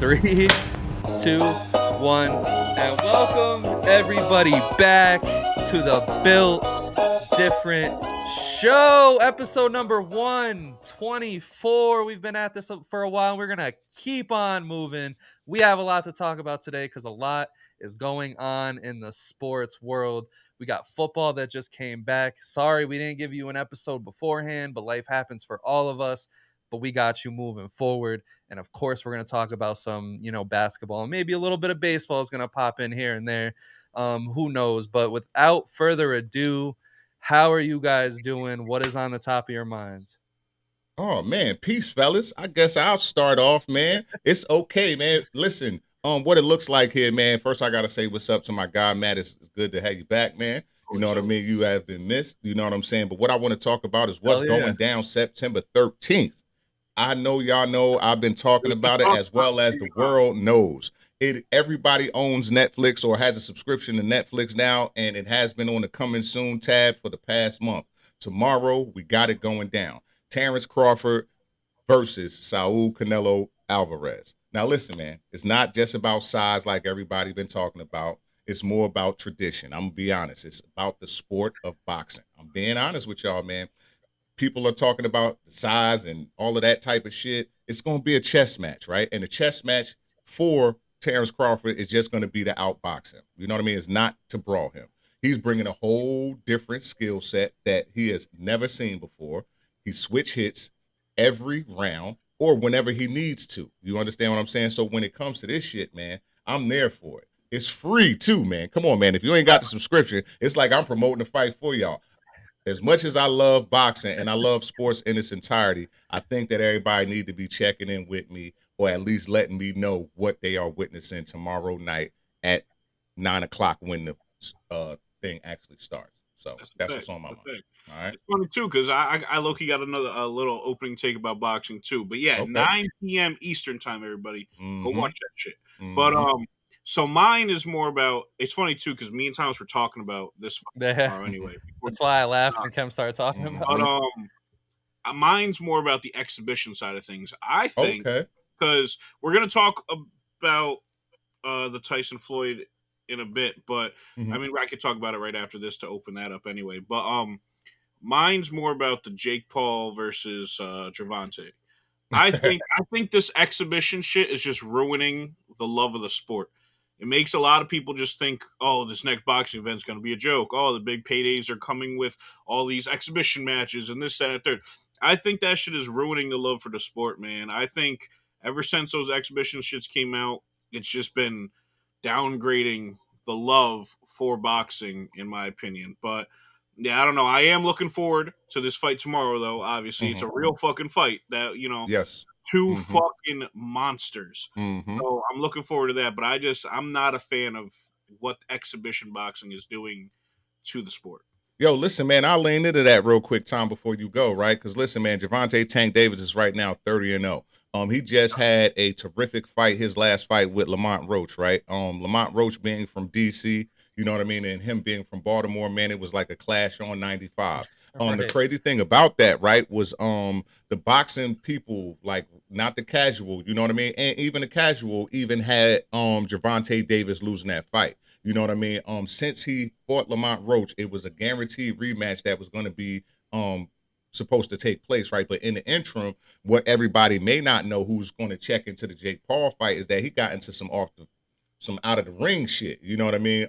3, 2, 1, and welcome everybody back to the Built Different Show, episode number 124. We've been at this for a while. We're gonna keep on moving. We have a lot to talk about today because a lot is going on in the sports world. We got football that just came back. Sorry we didn't give you an episode beforehand, but life happens for all of us. But we got you moving forward. And of course, we're going to talk about some, basketball, and maybe a little bit of baseball is going to pop in here and there. Who knows? But without further ado, how are you guys doing? What is on the top of your minds? Oh man, peace, fellas. I guess I'll start off, man. It's okay, man. Listen, what it looks like here, man. First, I gotta say what's up to my guy, Matt. It's good to have you back, man. You know what I mean? You have been missed. You know what I'm saying? But what I want to talk about is what's going down September 13th. I know y'all know I've been talking about it as well as the world knows. Everybody owns Netflix or has a subscription to Netflix now, and it has been on the coming soon tab for the past month. Tomorrow, we got it going down. Terrence Crawford versus Saul Canelo Alvarez. Now listen, man, it's not just about size like everybody been talking about. It's more about tradition. I'm gonna be honest. It's about the sport of boxing. I'm being honest with y'all, man. People are talking about the size and all of that type of shit. It's gonna be a chess match, right? And the chess match for Terrence Crawford is just gonna be to outbox him. You know what I mean? It's not to brawl him. He's bringing a whole different skill set that he has never seen before. He switch hits every round or whenever he needs to. You understand what I'm saying? So when it comes to this shit, man, I'm there for it. It's free too, man. Come on, man. If you ain't got the subscription, it's like I'm promoting the fight for y'all. As much as I love boxing and I love sports in its entirety, I think that everybody need to be checking in with me or at least letting me know what they are witnessing tomorrow night at 9 o'clock when the thing actually starts. So that's what's on my mind. All right. It's funny too because I low-key got a little opening take about boxing too. But yeah, okay. 9 p.m. Eastern time, everybody. Go watch that shit. But so mine is more about. It's funny too because me and Thomas were talking about this tomorrow anyway. That's why I laughed when Kim started talking about it. But mine's more about the exhibition side of things. I think because we're gonna talk about the Tyson Floyd in a bit, but I mean I could talk about it right after this to open that up anyway. But mine's more about the Jake Paul versus Gervonta. I think this exhibition shit is just ruining the love of the sport. It makes a lot of people just think, oh, this next boxing event's going to be a joke. Oh, the big paydays are coming with all these exhibition matches and this, that, and third. I think that shit is ruining the love for the sport, man. I think ever since those exhibition shits came out, it's just been downgrading the love for boxing, in my opinion. But yeah, I don't know. I am looking forward to this fight tomorrow, though. Obviously, it's a real fucking fight. That yes, two fucking monsters. So I'm looking forward to that. But I'm not a fan of what exhibition boxing is doing to the sport. Yo, listen, man, I'll lean into that real quick, Tom, before you go, right? Because listen, man, Gervonta Tank Davis is right now 30-0. He just had a terrific fight, his last fight with Lamont Roach, right? Lamont Roach being from DC, you know what I mean, and him being from Baltimore, man, it was like a clash on 95. The crazy thing about that, right, was the boxing people, like not the casual, you know what I mean, and even the casual even had Gervonta Davis losing that fight. You know what I mean? Since he fought Lamont Roach, it was a guaranteed rematch that was going to be supposed to take place, right? But in the interim, what everybody may not know who's going to check into the Jake Paul fight is that he got into some out of the ring shit, you know what I mean?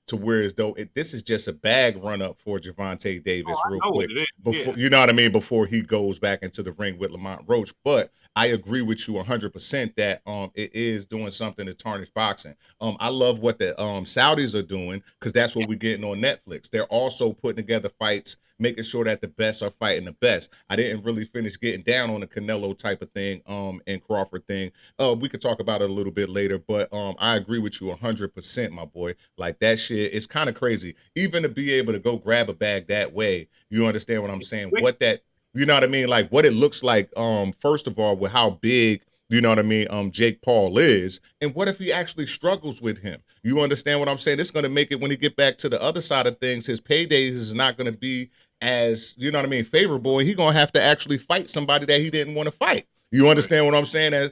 To where as though this is just a bag run up for Gervonta Davis real quick. Before you know what I mean, before he goes back into the ring with Lamont Roach. But I agree with you 100% that it is doing something to tarnish boxing. I love what the Saudis are doing because that's what we're getting on Netflix. They're also putting together fights, making sure that the best are fighting the best. I didn't really finish getting down on the Canelo type of thing and Crawford thing. We could talk about it a little bit later, but I agree with you 100%, my boy. Like that shit, it's kind of crazy. Even to be able to go grab a bag that way, you understand what I'm saying? What that, you know what I mean? Like what it looks like, first of all, with how big, you know what I mean, Jake Paul is, and what if he actually struggles with him? You understand what I'm saying? It's going to make it, when he get back to the other side of things, his paydays is not going to be as, you know what I mean, favorable, and he's going to have to actually fight somebody that he didn't want to fight. You understand what I'm saying?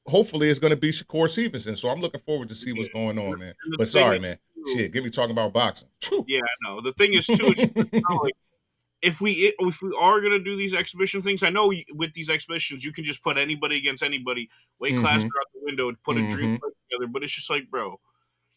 hopefully it's going to be Shakur Stevenson. So I'm looking forward to see what's going on, man. But sorry, man. Shit, get me talking about boxing. Yeah, I know. The thing is too, it's just, like, if we are gonna do these exhibition things, I know with these exhibitions you can just put anybody against anybody, weight class out the window, and put a dream fight together. But it's just like, bro,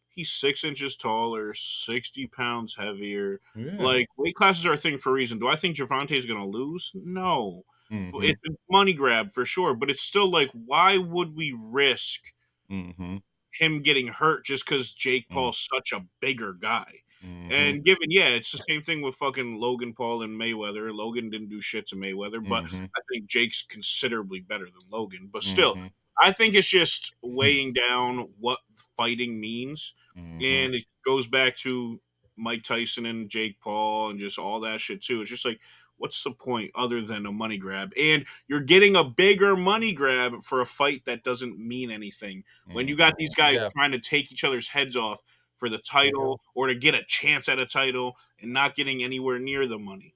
he's 6 inches taller, 60 pounds heavier. Yeah. Like, weight classes are a thing for a reason. Do I think Javante is gonna lose? No. It's a money grab for sure, but it's still like, why would we risk him getting hurt just because Jake Paul's such a bigger guy? And given, it's the same thing with fucking Logan Paul and Mayweather. Logan didn't do shit to Mayweather, but I think Jake's considerably better than Logan. But still, I think it's just weighing down what fighting means. And it goes back to Mike Tyson and Jake Paul and just all that shit too. It's just like, what's the point other than a money grab? And you're getting a bigger money grab for a fight that doesn't mean anything. When you got these guys trying to take each other's heads off for the title or to get a chance at a title and not getting anywhere near the money.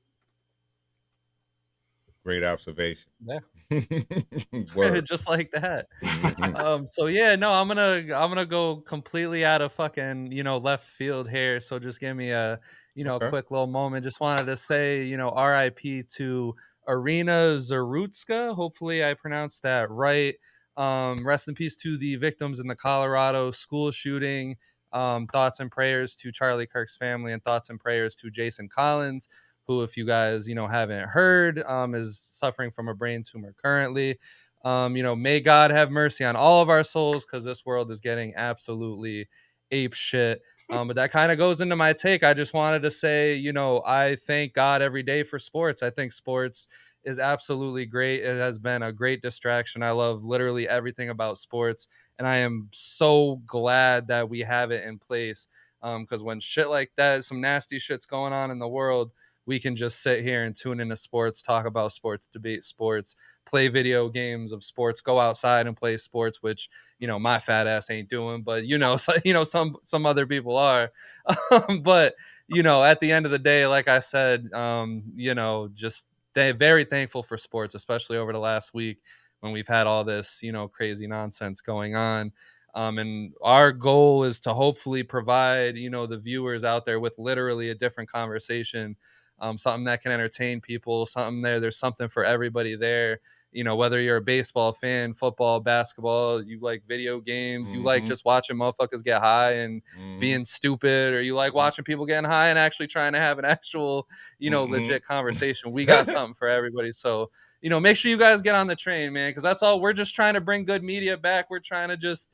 Great observation. Yeah. Just like that. So yeah, no, I'm gonna go completely out of fucking, left field here. So just give me a, quick little moment. Just wanted to say, RIP to Arina Zarutska. Hopefully I pronounced that right. Rest in peace to the victims in the Colorado school shooting. Thoughts and prayers to Charlie Kirk's family, and thoughts and prayers to Jason Collins, who, if you guys, haven't heard, is suffering from a brain tumor currently. May God have mercy on all of our souls, because this world is getting absolutely ape shit. But that kind of goes into my take. I just wanted to say, I thank God every day for sports. I think sports is absolutely great. It has been a great distraction. I love literally everything about sports, and I am so glad that we have it in place. Because when shit like that, some nasty shit's going on in the world, we can just sit here and tune into sports, talk about sports, debate sports, play video games of sports, go outside and play sports, which, my fat ass ain't doing, but some other people are. But, at the end of the day, like I said, just very thankful for sports, especially over the last week when we've had all this, crazy nonsense going on. And our goal is to hopefully provide, the viewers out there with literally a different conversation, something that can entertain people, there's something for everybody there. Whether you're a baseball fan, football, basketball, you like video games, you like just watching motherfuckers get high and being stupid, or you like watching people getting high and actually trying to have an actual, legit conversation. We got something for everybody. So, make sure you guys get on the train, man, because that's all. We're just trying to bring good media back. We're trying to just,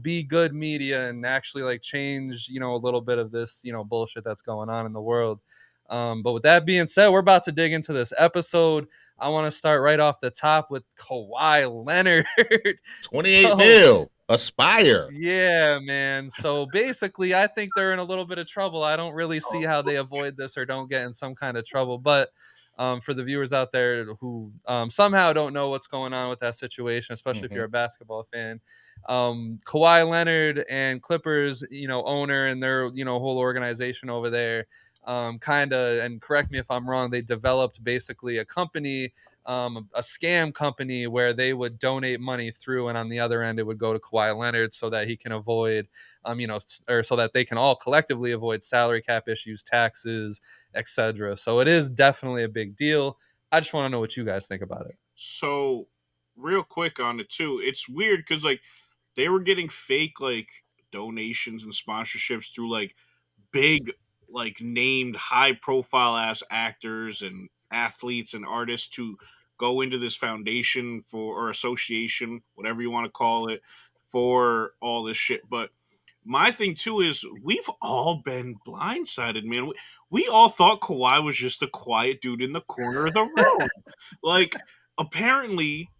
be good media and actually like change, a little bit of this, bullshit that's going on in the world. But with that being said, we're about to dig into this episode. I want to start right off the top with Kawhi Leonard. 28 mil. Aspire. Yeah, man. So basically, I think they're in a little bit of trouble. I don't really see how they avoid this or don't get in some kind of trouble. But for the viewers out there who somehow don't know what's going on with that situation, especially if you're a basketball fan, Kawhi Leonard and Clippers, owner and their, whole organization over there, kind of, and correct me if I'm wrong, they developed basically a company, a scam company where they would donate money through, and on the other end, it would go to Kawhi Leonard so that he can avoid, or so that they can all collectively avoid salary cap issues, taxes, etc. So it is definitely a big deal. I just want to know what you guys think about it. So, real quick on it too, it's weird because like they were getting fake like donations and sponsorships through like big, like named high profile ass actors and athletes and artists to go into this foundation for, or association, whatever you want to call it, for all this shit. But my thing too is we've all been blindsided, man. We all thought Kawhi was just a quiet dude in the corner of the room. Like, apparently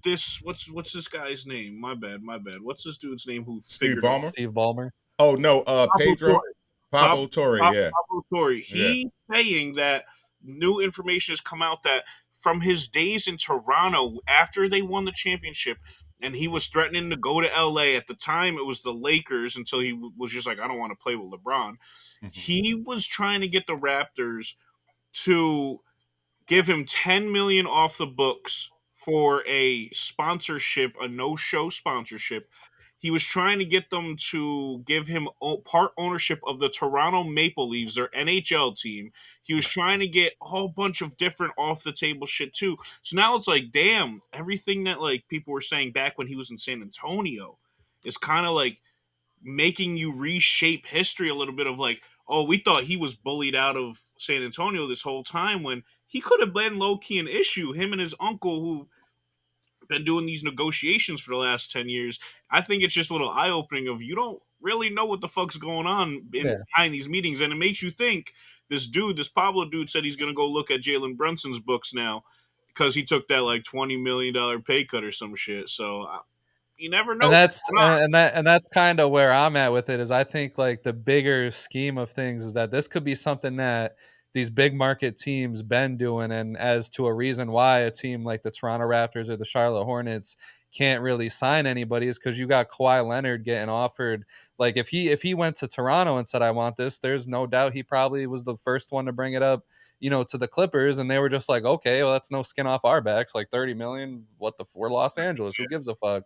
this, what's this guy's name? My bad. What's this dude's name who Steve figured out? Ballmer? Steve Ballmer. Oh no, Pedro. Pablo Torre, yeah. Pablo Torre. He's saying that new information has come out that from his days in Toronto after they won the championship, and he was threatening to go to LA. At the time, it was the Lakers until he was just like, I don't want to play with LeBron. He was trying to get the Raptors to give him $10 million off the books for a sponsorship, a no-show sponsorship. He was trying to get them to give him part ownership of the Toronto Maple Leafs, their NHL team. He was trying to get a whole bunch of different off-the-table shit too. So now it's like, damn, everything that like people were saying back when he was in San Antonio is kind of like making you reshape history a little bit of like, oh, we thought he was bullied out of San Antonio this whole time when he could have been low-key an issue. Him and his uncle who been doing these negotiations for the last 10 years. I think it's just a little eye-opening of you don't really know what the fuck's going on behind these meetings. And it makes you think this Pablo dude said he's going to go look at Jalen Brunson's books now because he took that like $20 million pay cut or some shit. So you never know. And that's kind of where I'm at with it is I think like the bigger scheme of things is that this could be something that these big market teams been doing, and as to a reason why a team like the Toronto Raptors or the Charlotte Hornets can't really sign anybody is because you got Kawhi Leonard getting offered. Like if he went to Toronto and said I want this, there's no doubt he probably was the first one to bring it up, to the Clippers, and they were just like, okay, well that's no skin off our backs, like 30 million. We're Los Angeles, who gives a fuck?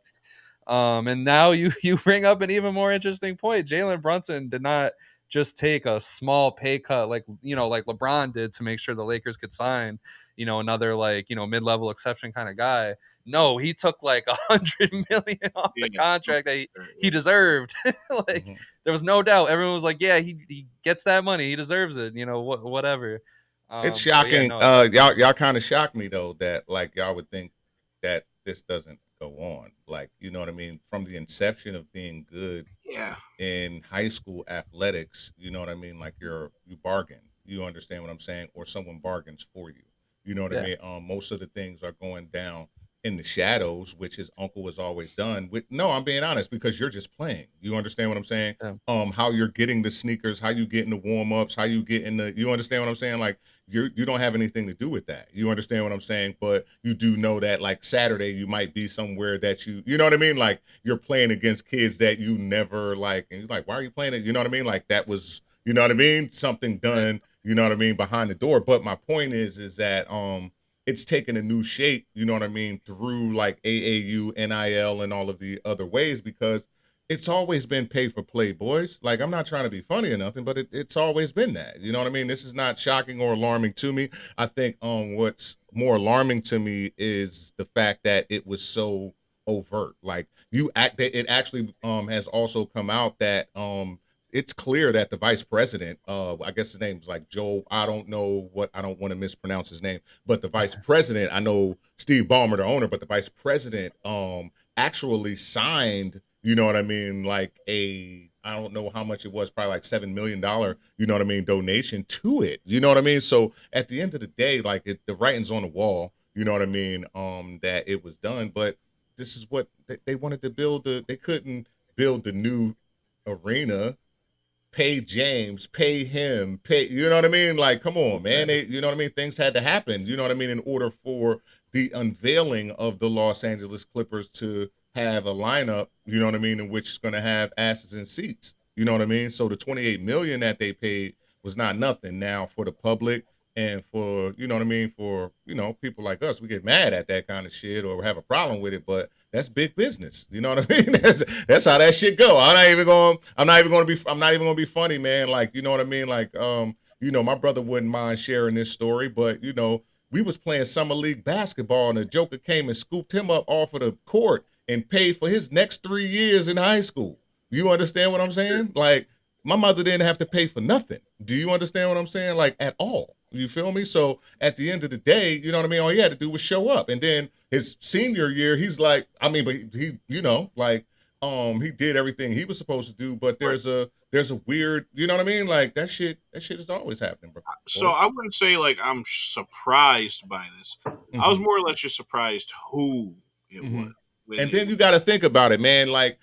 And now you bring up an even more interesting point. Jalen Brunson did not just take a small pay cut like LeBron did to make sure the Lakers could sign, another mid-level exception kind of guy. No, he took like $100 million off the contract that he deserved. There was no doubt. Everyone was like, yeah, he gets that money. He deserves it. Whatever. It's shocking. Y'all kind of shocked me though that like y'all would think that this doesn't go on. Like, you know what I mean? From the inception of being good in high school athletics, you know what I mean? Like you bargain. You understand what I'm saying? Or someone bargains for you. You know what I mean? Most of the things are going down in the shadows, which his uncle has always done. I'm being honest, because you're just playing. You understand what I'm saying? How you're getting the sneakers, how you getting the warm ups, how you getting you understand what I'm saying? Like you don't have anything to do with that. You understand what I'm saying? But you do know that like Saturday you might be somewhere that you know what I mean? Like you're playing against kids that you never like, and you're like, why are you playing it? You know what I mean? Like that was, you know what I mean? Something done, you know what I mean, behind the door. But my point is that it's taken a new shape, you know what I mean, through like AAU, NIL, and all of the other ways, because it's always been pay for play, boys. Like, I'm not trying to be funny or nothing, but it's always been that. You know what I mean? This is not shocking or alarming to me. I think what's more alarming to me is the fact that it was so overt. Like, it actually has also come out that it's clear that the vice president, I guess his name's like Joe, I don't want to mispronounce his name, but the vice president, I know Steve Ballmer, the owner, but the vice president actually signed, you know what I mean, like I don't know how much it was, probably like $7 million, you know what I mean, donation to it. You know what I mean? So at the end of the day, like the writing's on the wall, you know what I mean, that it was done. But this is what they wanted to build. They couldn't build the new arena, pay James, pay him, you know what I mean? Like, come on, man. You know what I mean? Things had to happen, you know what I mean, in order for the unveiling of the Los Angeles Clippers to have a lineup, you know what I mean, in which it's going to have asses and seats, you know what I mean? So the $28 million that they paid was not nothing. Now for the public and for, you know what I mean, for, people like us, we get mad at that kind of shit or have a problem with it, but that's big business. You know what I mean? That's how that shit go. I'm not even going to be funny, man. Like, you know what I mean? Like, my brother wouldn't mind sharing this story, but we was playing summer league basketball and the Joker came and scooped him up off of the court and paid for his next 3 years in high school. You understand what I'm saying? Like, my mother didn't have to pay for nothing. Do you understand what I'm saying? Like, at all. You feel me? So at the end of the day, you know what I mean? All he had to do was show up. And then his senior year, he's like, but he, he did everything he was supposed to do. But there's a weird, you know what I mean? Like that shit is always happening, bro. So I wouldn't say like I'm surprised by this. Mm-hmm. I was more or less just surprised who it was. And then you got to think about it, man. Like,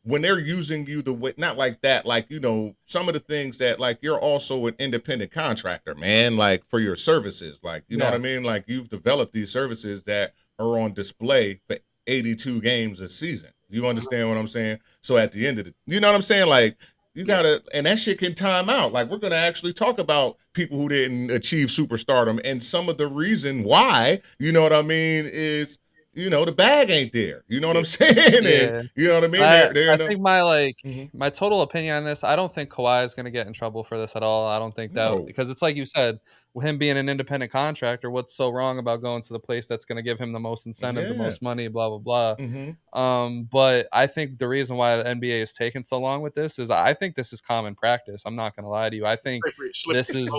when they're using you the way, not like that, like, some of the things that, like, you're also an independent contractor, man, like, for your services, like, you know what I mean? Like, you've developed these services that are on display for 82 games a season. You understand what I'm saying? So at the end of you know what I'm saying? Like, You gotta, and that shit can time out. Like, we're gonna actually talk about people who didn't achieve superstardom, and some of the reason why, you know what I mean, is the bag ain't there. You know what I'm saying? And Yeah. you know what I mean? They're I in a think my total opinion on this, I don't think Kawhi is going to get in trouble for this at all. I don't think that no, because it's like you said, with him being an independent contractor, what's so wrong about going to the place that's going to give him the most incentive, the yeah, most money, blah blah blah. mm-hmm. But I think the reason why the NBA is taking so long with this is I think this is common practice. I'm not going to lie to you. I think this is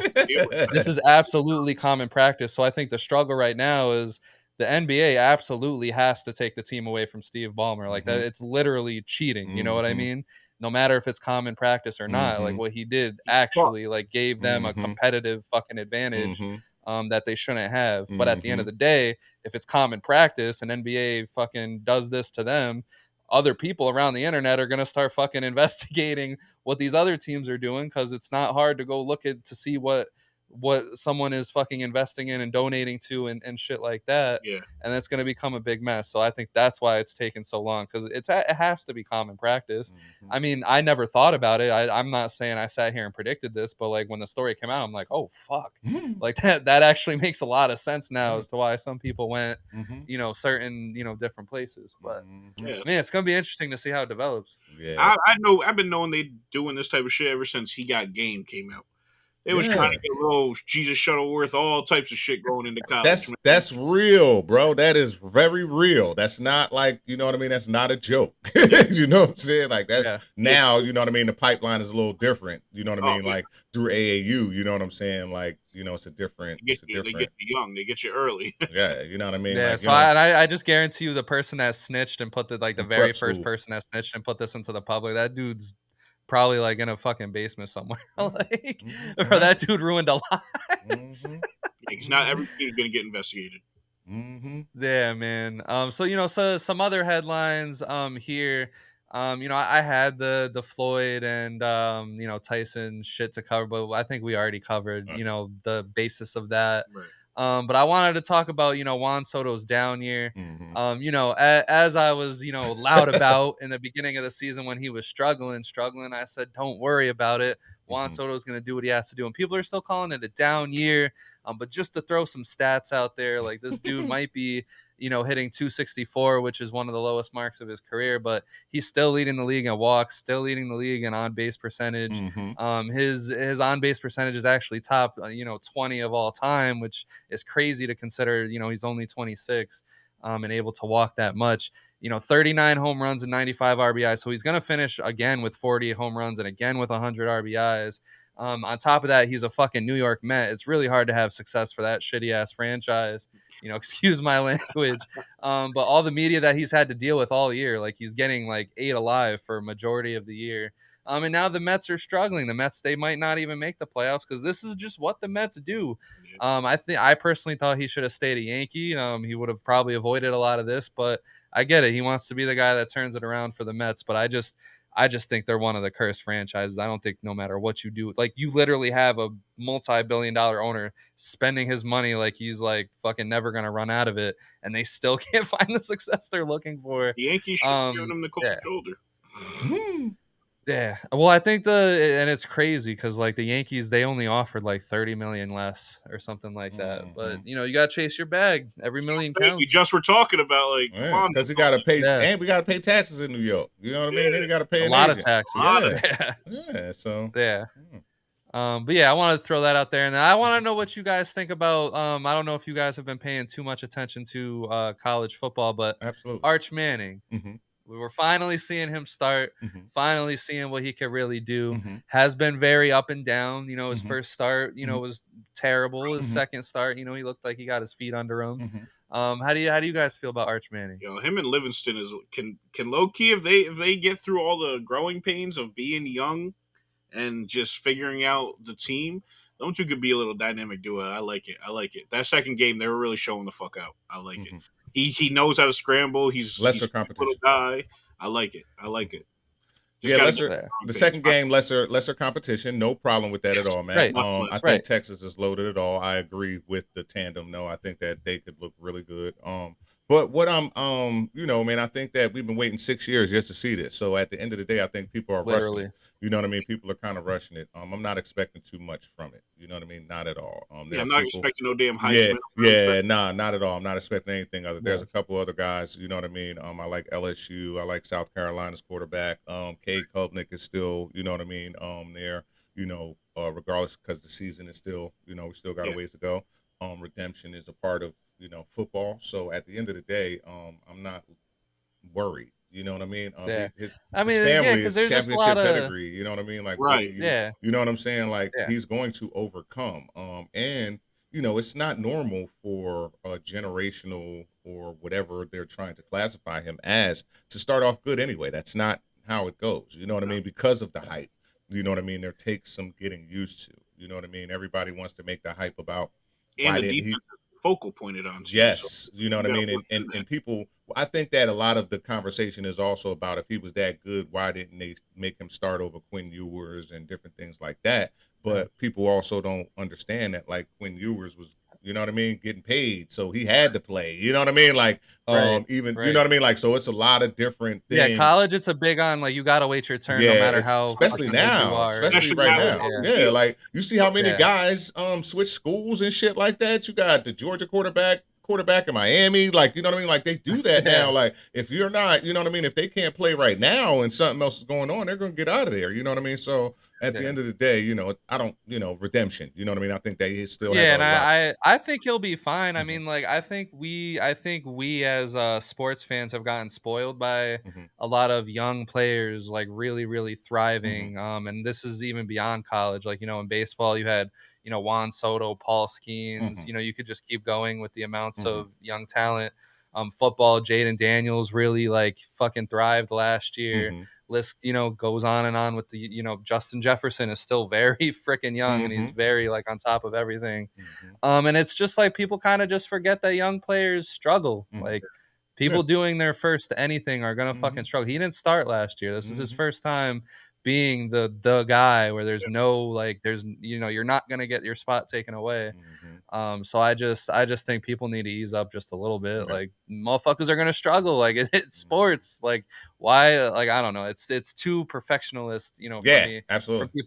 this is absolutely common practice. So I think the struggle right now is the NBA absolutely has to take the team away from Steve Ballmer. Like that, it's literally cheating. You know what I Mm-hmm. mean? No matter if it's common practice or not, like Mm-hmm. what he did He fought. actually like gave them a Mm-hmm. competitive fucking advantage Mm-hmm. that they shouldn't have. But at the end Mm-hmm. of the day, if it's common practice and NBA fucking does this to them, other people around the internet are gonna start fucking investigating what these other teams are doing because it's not hard to go look at to see what someone is fucking investing in and donating to and shit like that. Yeah. And that's going to become a big mess. So I think that's why it's taken so long because it has to be common practice. Mm-hmm. I mean, I never thought about it. I'm not saying I sat here and predicted this, but like when the story came out, I'm like, oh fuck, Mm-hmm. like that actually makes a lot of sense now as to why some people went, Mm-hmm. certain different places. But Yeah. man, it's gonna be interesting to see how it develops. Yeah. I know. I've been knowing they doing this type of shit ever since He Got Game came out. They was trying Yeah. to get little Jesus Shuttleworth, all types of shit going into college. That's real, bro. That is very real. That's not like, you know what I mean? That's not a joke. Yeah. You know what I'm saying? Like that's Yeah. now, you know what I mean? The pipeline is a little different. You know what I Oh mean? yeah. Like through AAU, you know what I'm saying? Like, it's a They different, get you young. They get you early. yeah, you know what I mean? Yeah, Like, so I just guarantee you the person that snitched and put the in very prep first school. person that snitched and put this into the public, that dude's probably like in a fucking basement somewhere. Like, or that dude ruined a lot. Mm-hmm. Because not every team is going to get investigated. Mm-hmm. Yeah, man. So some other headlines here. I had the Floyd and Tyson shit to cover, but I think we already covered, the basis of that. Right. But I wanted to talk about, Juan Soto's down year. Mm-hmm. As I was, loud about in the beginning of the season when he was struggling, I said, don't worry about it. Juan Soto's going to do what he has to do. And people are still calling it a down year. But just to throw some stats out there, like this dude might be, hitting 264, which is one of the lowest marks of his career, but he's still leading the league in walks, still leading the league in on base percentage. His on base percentage is actually top, 20 of all time, which is crazy to consider. He's only 26 and able to walk that much. 39 home runs and 95 RBIs. So he's going to finish again with 40 home runs and again with 100 RBIs. On top of that, he's a fucking New York Met. It's really hard to have success for that shitty ass franchise. Excuse my language. But all the media that he's had to deal with all year, like he's getting like 8 alive for a majority of the year. And now the Mets are struggling. The Mets, they might not even make the playoffs because this is just what the Mets do. I personally thought he should have stayed a Yankee. He would have probably avoided a lot of this, but I get it. He wants to be the guy that turns it around for the Mets, but I just think they're one of the cursed franchises. I don't think no matter what you do, like you literally have a multi-billion-dollar owner spending his money like he's like fucking never gonna run out of it, and they still can't find the success they're looking for. The Yankees should have given him the cold Yeah. shoulder. Yeah. Well, I think and it's crazy because like the Yankees, they only offered like 30 million less or something like that. But you got to chase your bag. Every million counts. We just were talking about like because you got to pay, and we got to pay taxes in New York. You know what I mean? Then you got to pay a an lot agent. of taxes. Yeah. So yeah. But yeah, I wanted to throw that out there, and I want to know what you guys think about. I don't know if you guys have been paying too much attention to college football, but absolutely, Arch Manning. We were finally seeing him start, finally seeing what he could really do. Has been very up and down. His first start, was terrible. His second start, he looked like he got his feet under him. How do you guys feel about Arch Manning? Him and Livingston can low key if they get through all the growing pains of being young and just figuring out the team. Those two could be a little dynamic duo. I like it. That second game, they were really showing the fuck out. I like it. He knows how to scramble. He's lesser a competition. Little guy. I like it. Just the second game, lesser competition. No problem with that at all, man. Right. I think Texas is loaded at all. I agree with the tandem. No, I think that they could look really good. But what man, I think that we've been waiting 6 years just to see this. So at the end of the day, I think people are rushing. You know what I mean? People are kind of rushing it. I'm not expecting too much from it. You know what I mean? Not at all. There Yeah, are I'm not people. expecting no damn Yeah, Heisman. yeah, nah, not at all. I'm not expecting anything other. There's Yeah. a couple other guys. You know what I mean? I like LSU. I like South Carolina's quarterback. Cade Klubnik is still. You know what I mean? There. Regardless, because the season is still. We still got a Yeah. ways to go. Redemption is a part of football. So at the end of the day, I'm not worried. You know what I mean? Yeah. His I his mean, yeah, family because is there's just a lot championship of pedigree. You know what I mean? Like, what do Right. you? yeah, You know what I'm saying? Like, yeah, he's going to overcome. And it's not normal for a generational or whatever they're trying to classify him as to start off good anyway. That's not how it goes. You know what I No. mean? Because of the hype. You know what I mean? There takes some getting used to. You know what I mean? Everybody wants to make the hype about And why the didn't defense he is focal pointed on too. So Yes, you know you what I got to mean, work and, through and that. and people. I think that a lot of the conversation is also about if he was that good, why didn't they make him start over Quinn Ewers and different things like that? yeah, But people also don't understand that like Quinn Ewers was, you know what I mean, getting paid, so he had to play. You know what I mean, like right, even you know right. what I mean, like so it's a lot of different Yeah, things. college, it's a big on like you gotta wait your turn no Yeah, matter it's how especially fucking good you now, are. Like especially Especially you right now with gotta, now. all yeah, the Yeah, deals. like you see how many yeah, guys switch schools and shit like that. You got the Georgia quarterback in Miami, like you know what I mean? Like they do that now. yeah, Like if you're not, you know what I mean, if they can't play right now and something else is going on, they're gonna get out of there. You know what I mean? So at the yeah. end of the day, I don't, redemption. You know what I mean? I think that he still has Yeah, a and lot. I think he'll be fine. I Hmm. mean, like I think we as sports fans have gotten spoiled by Hmm. a lot of young players like really really Hmm. thriving. And this is even beyond college. Like in baseball, you had Juan Soto, Paul Skeens. Hmm. You could just keep going with the amounts Hmm. of young talent. Football, Jaden Daniels really like fucking thrived last year. Hmm. List goes on and on with the Justin Jefferson is still very freaking young and he's Hmm. very like on top of everything. Hmm. And it's just like people kind of just forget that young players struggle. Hmm. Like Yeah. people doing their first anything are gonna fucking Hmm. struggle. He didn't start last year. This is his Hmm. first time being the guy where there's no like there's you're not gonna get your spot taken away. Hmm. So I just think people need to ease up just a little bit. Yeah. Like motherfuckers are gonna struggle. Like it's Mhm. sports. Like why? Like I don't know. It's too perfectionist. For Yeah, me, from absolutely.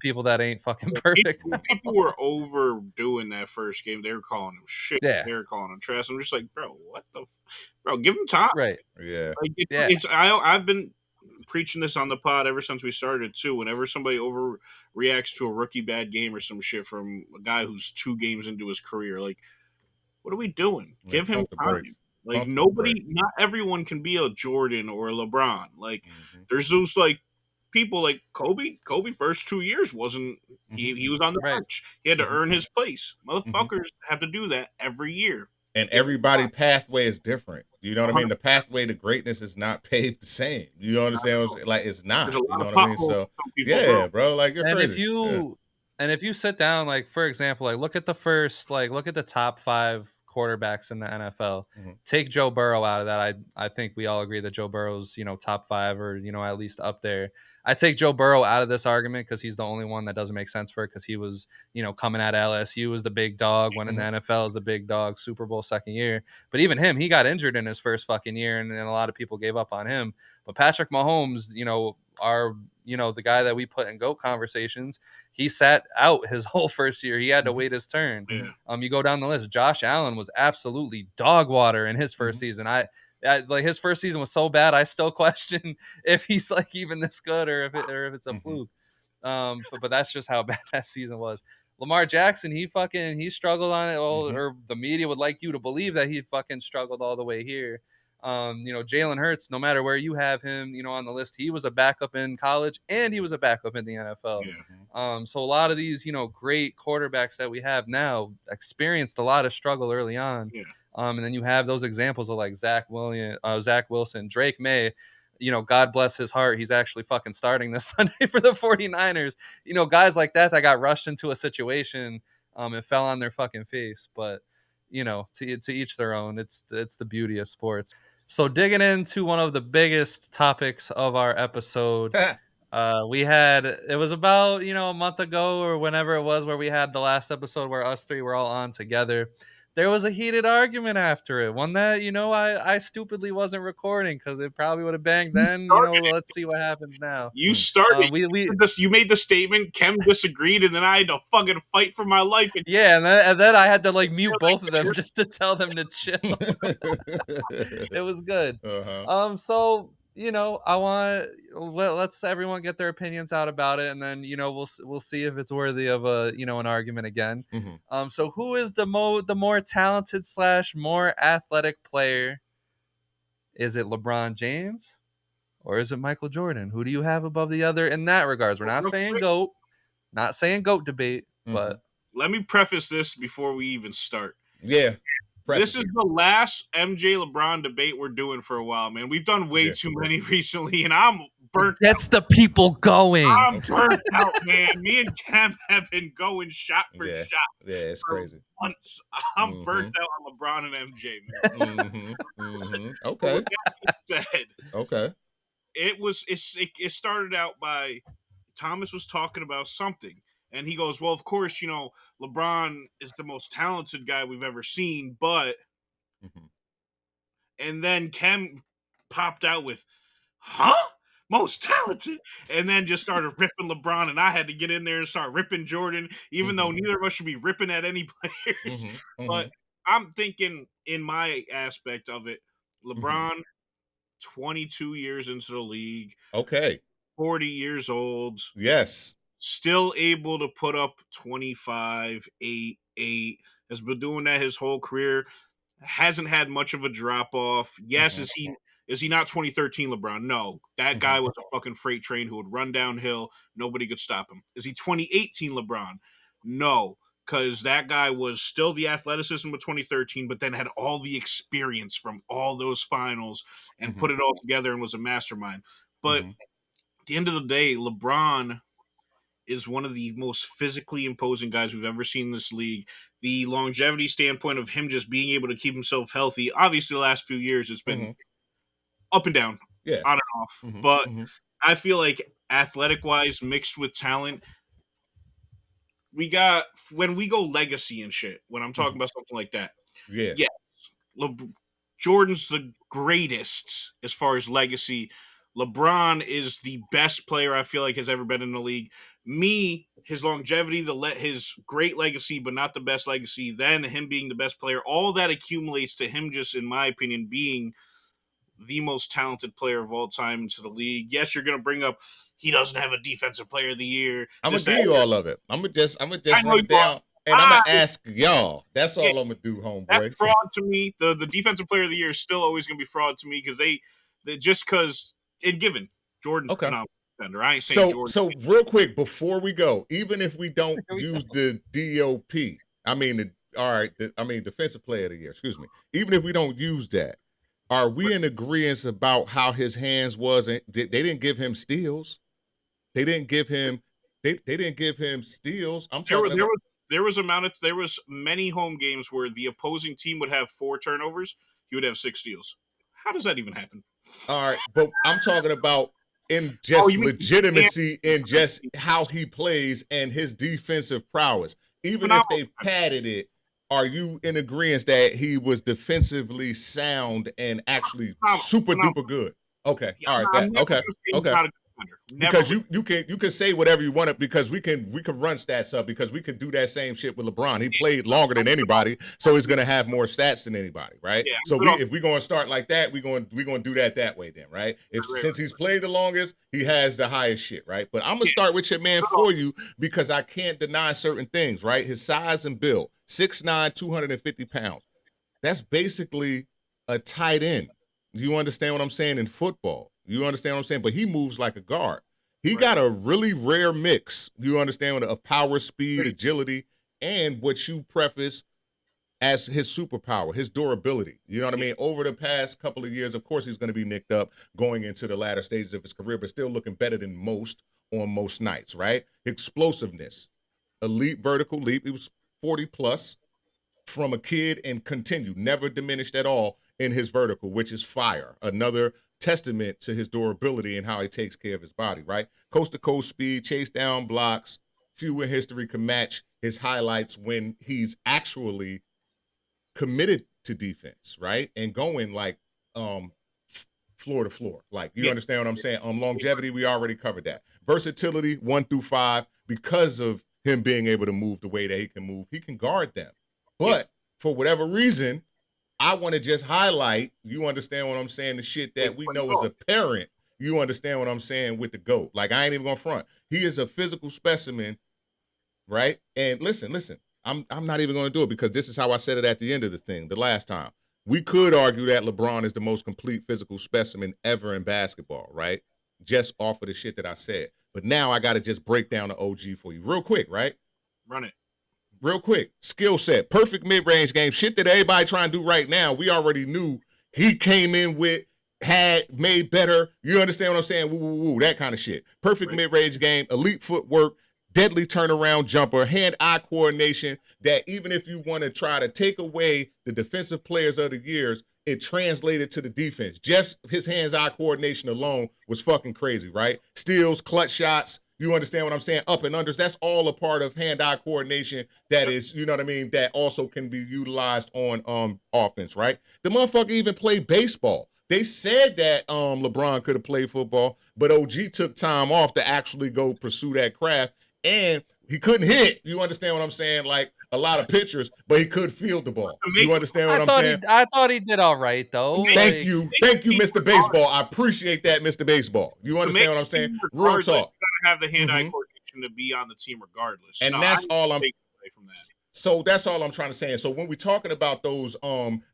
people that ain't fucking perfect. People were overdoing that first game. They were calling him shit. Yeah. They were calling him trash. I'm just like, bro, what the, bro? Give him time. Right. Yeah. Like Yeah. I've been preaching this on the pod ever since we started too. Whenever somebody overreacts to a rookie bad game or some shit from a guy who's 2 games into his career, like, what are we doing? Yeah. Give him Pump the brakes. time. Like Pump the brakes. not everyone can be a Jordan or a LeBron. Like Mhm. there's those like people like Kobe. Kobe first 2 years wasn't Mhm. he was on the Right. bench. He had to Mhm. earn his place. Mhm. Motherfuckers have to do that every year. And Give him everybody time. pathway is different. You know what I mean? 100. The pathway to greatness is not paved the same. You know what I'm saying? Like it's There's not. a You lot know of what I mean? potholes So on some people's road. yeah, bro. Like you're And if crazy. Yeah. you and if you sit down, like for example, like look at the top 5 quarterbacks in the NFL. Mhm. Take Joe Burrow out of that. I think we all agree that Joe Burrow's top 5 or at least up there. I take Joe Burrow out of this argument because he's the only one that doesn't make sense for it because he was coming out of LSU as the big dog, went in the Mhm. NFL as the big dog, Super Bowl second year. But even him, he got injured in his first fucking year, and a lot of people gave up on him. But Patrick Mahomes, our the guy that we put in GOAT conversations, he sat out his whole first year. He had to Mhm. wait his turn. Mhm. Yeah. You go down the list. Josh Allen was absolutely dog water in his first Mhm. season. Like his first season was so bad. I still question if he's like even this good or if it's a Mhm. fluke. But that's just how bad that season was. Lamar Jackson, he struggled on it all, Mhm. or the media would like you to believe that he fucking struggled all the way here. Jalen Hurts, no matter where you have him, on the list, he was a backup in college and he was a backup in the NFL. Yeah. Mhm. So a lot of these, great quarterbacks that we have now experienced a lot of struggle early on. Yeah. And then you have those examples of like Zach Wilson, Drake May. God bless his heart. He's actually fucking starting this Sunday for the 49ers. Guys like that got rushed into a situation and fell on their fucking face. But, to each their own. It's the beauty of sports. So digging into one of the biggest topics of our episode, it was about a month ago or whenever it was where we had the last episode where us three were all on together. there was a heated argument after it. One that, I stupidly wasn't recording because it probably would have banged then. Let's see what happens now. You started. We You made the statement. Kem disagreed, and then I had to fucking fight for my life. Yeah, and then I had to mute both of them just to tell them to chill. It was good. So I want let's everyone get their opinions out about it, and then we'll see if it's worthy of an argument again. So who is the more talented / more athletic player? Is it LeBron James or is it Michael Jordan? Who do you have above the other in that regards? We're not saying GOAT, not saying GOAT debate, but let me preface this before we even start. Yeah. This is the last MJ LeBron debate we're doing for a while, man. We've done way too many recently, and I'm burnt out. Gets the people going. I'm burnt out, man. Me and Cam have been going shot for shot. Yeah, it's crazy. Months. I'm burnt out on LeBron and MJ, man. Okay. With that being said, okay. It started out by Thomas was talking about something. And he goes, well, of course, LeBron is the most talented guy we've ever seen, but... And then Kem popped out with, huh? Most talented? And then just started ripping LeBron, and I had to get in there and start ripping Jordan, even though neither of us should be ripping at any players. But I'm thinking, in my aspect of it, LeBron, 22 years into the league. Okay. 40 years old. Yes. Still able to put up 25, 8, 8. Has been doing that his whole career. Hasn't had much of a drop off. Yes, is he not 2013 LeBron? No. That guy was a fucking freight train who would run downhill. Nobody could stop him. Is he 2018 LeBron? No. Because that guy was still the athleticism of 2013, but then had all the experience from all those finals and put it all together and was a mastermind. But at the end of the day, LeBron is one of the most physically imposing guys we've ever seen in this league. The longevity standpoint of him just being able to keep himself healthy. Obviously, the last few years, it's been up and down, on and off. But I feel like athletic-wise, mixed with talent, when we go legacy and shit, when I'm talking about something like that, Jordan's the greatest as far as legacy. LeBron is the best player I feel like has ever been in the league. His longevity, his great legacy, but not the best legacy, then him being the best player, all that accumulates to him just, in my opinion, being the most talented player of all time into the league. Yes, you're going to bring up he doesn't have a defensive player of the year. I'm going to give you all of it. I'm going to just run it down. And I'm going to ask y'all. That's all I'm going to do, homeboy. That's fraud to me. The defensive player of the year is still always going to be fraud to me because given Jordan's phenomenal defender. I ain't saying Jordan. So real quick, before we go, even if we don't use the DOP, defensive player of the year, excuse me. Even if we don't use that, are we in agreement about how his hands was? They didn't give him steals. They didn't give him steals. I'm talking about. There was many home games where the opposing team would have 4 turnovers. He would have 6 steals. How does that even happen? All right, but I'm talking about in just legitimacy in just how he plays and his defensive prowess. Even if they padded it, are you in agreement that he was defensively sound and actually super duper good? Okay, all right, okay. Because you can say whatever you want because we can run stats up because we can do that same shit with LeBron. He played longer than anybody, so he's gonna have more stats than anybody, right? Yeah, so if we're gonna start like that, we're gonna do that way then, right? Since he's played the longest, he has the highest shit, right? But I'm gonna start with your man for you because I can't deny certain things, right? His size and build, 6'9", 250 pounds. That's basically a tight end. You understand what I'm saying in football? You understand what I'm saying? But he moves like a guard. He got a really rare mix, you understand, of power, speed, agility, and what you preface as his superpower, his durability. You know what I mean? Over the past couple of years, of course, he's going to be nicked up going into the latter stages of his career, but still looking better than most on most nights, right? Explosiveness, elite vertical leap. He was 40+ from a kid and continued, never diminished at all in his vertical, which is fire. Another testament to his durability and how he takes care of his body, right? Coast-to-coast speed, chase down blocks. Few in history can match his highlights when he's actually committed to defense, right? And going like floor to floor. Like, you understand what I'm saying? Longevity, we already covered that. Versatility, 1 through 5, because of him being able to move the way that he can move, he can guard them. But for whatever reason, I want to just highlight, you understand what I'm saying, the shit that we know as a parent, you understand what I'm saying with the GOAT. Like, I ain't even gonna front. He is a physical specimen, right? And listen, I'm not even gonna do it because this is how I said it at the end of the thing, the last time. We could argue that LeBron is the most complete physical specimen ever in basketball, right? Just off of the shit that I said. But now I got to just break down the OG for you real quick, right? Run it. Real quick. Skill set, perfect mid-range game, shit that everybody trying to do right now. We already knew he came in with, had, made better. You understand what I'm saying? Woo, woo, woo, that kind of shit. Perfect mid-range game, elite footwork, deadly turnaround jumper, hand-eye coordination, that even if you want to try to take away the defensive players of the years, it translated to the defense. Just his hands-eye coordination alone was fucking crazy, right? Steals, clutch shots, you understand what I'm saying? Up and unders, that's all a part of hand-eye coordination that is, you know what I mean, that also can be utilized on offense, right? The motherfucker even played baseball. They said that LeBron could have played football, but OG took time off to actually go pursue that craft. And he couldn't hit. You understand what I'm saying? Like a lot of pitchers, but he could field the ball. You understand what I'm saying? I thought he did all right, though. Thank you, Mr. Baseball. I appreciate that, Mr. Baseball. You understand what I'm saying? Real talk. You gotta have the hand-eye coordination to be on the team regardless. And that's all I'm. From that. So that's all I'm trying to say. And so when we're talking about those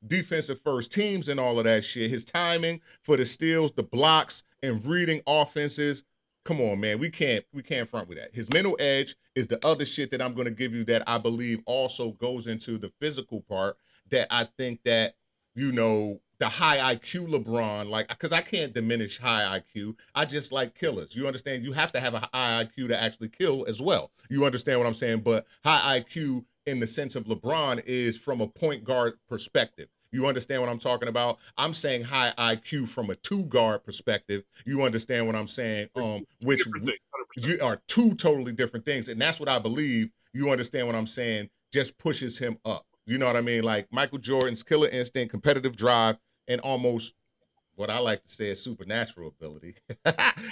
defensive first teams and all of that shit, his timing for the steals, the blocks, and reading offenses. Come on, man. We can't front with that. His mental edge is the other shit that I'm going to give you that I believe also goes into the physical part that I think that, you know, the high IQ LeBron, like, because I can't diminish high IQ. I just like killers. You understand? You have to have a high IQ to actually kill as well. You understand what I'm saying? But high IQ in the sense of LeBron is from a point guard perspective. You understand what I'm talking about? I'm saying high IQ from a two-guard perspective. You understand what I'm saying? Which are two totally different things. And that's what I believe, you understand what I'm saying, just pushes him up. You know what I mean? Like Michael Jordan's killer instinct, competitive drive, and almost what I like to say is supernatural ability.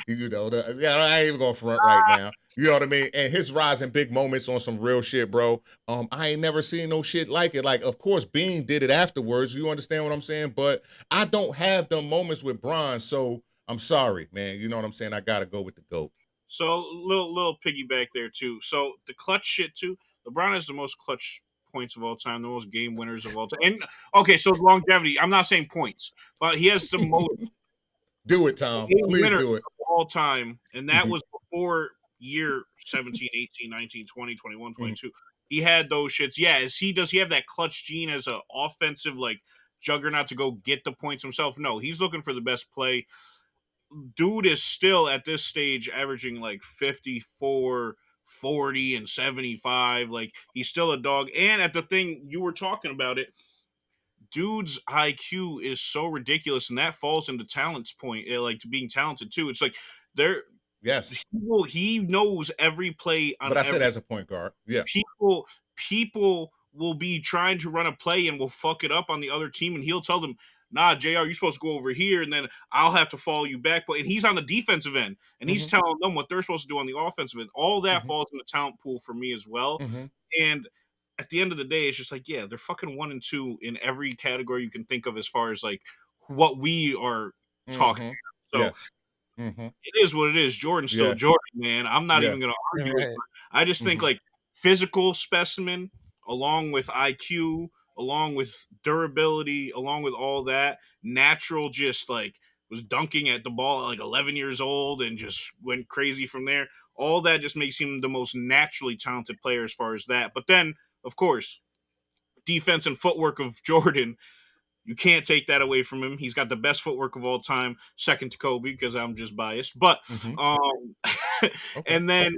You know, I ain't even going to front right now. You know what I mean? And his rise in big moments on some real shit, bro. I ain't never seen no shit like it. Like, of course, Bean did it afterwards. You understand what I'm saying? But I don't have them moments with Bron, so I'm sorry, man. You know what I'm saying? I got to go with the GOAT. So, little piggyback there, too. So, the clutch shit, too. LeBron has the most clutch points of all time, the most game winners of all time. And okay, so longevity. I'm not saying points, but he has the most. Do it, Tom. Please do it. Of all time, and that was before year 17, 18, 19, 20, 21, 22. He had those shits. Yeah, does he have that clutch gene as an offensive like juggernaut to go get the points himself? No, he's looking for the best play. Dude is still at this stage averaging like 54, 40, and 75. Like he's still a dog. And at the thing you were talking about it, dude's IQ is so ridiculous, and that falls into talent's point, like to being talented too. It's like yes, he knows every play on. But I said as a point guard, yeah. People will be trying to run a play and will fuck it up on the other team, and he'll tell them, "Nah, JR, you're supposed to go over here, and then I'll have to follow you back." But and he's on the defensive end, and he's telling them what they're supposed to do on the offensive end. All that falls in the talent pool for me as well, and at the end of the day, it's just like, yeah, they're fucking 1 and 2 in every category you can think of as far as like what we are talking about. So it is what it is. Jordan's still Jordan, man. I'm not even going to argue it. I just think like physical specimen along with IQ, along with durability, along with all that, natural just like was dunking at the ball at like 11 years old and just went crazy from there. All that just makes him the most naturally talented player as far as that. But then of course, defense and footwork of Jordan, you can't take that away from him. He's got the best footwork of all time, second to Kobe, because I'm just biased. But and then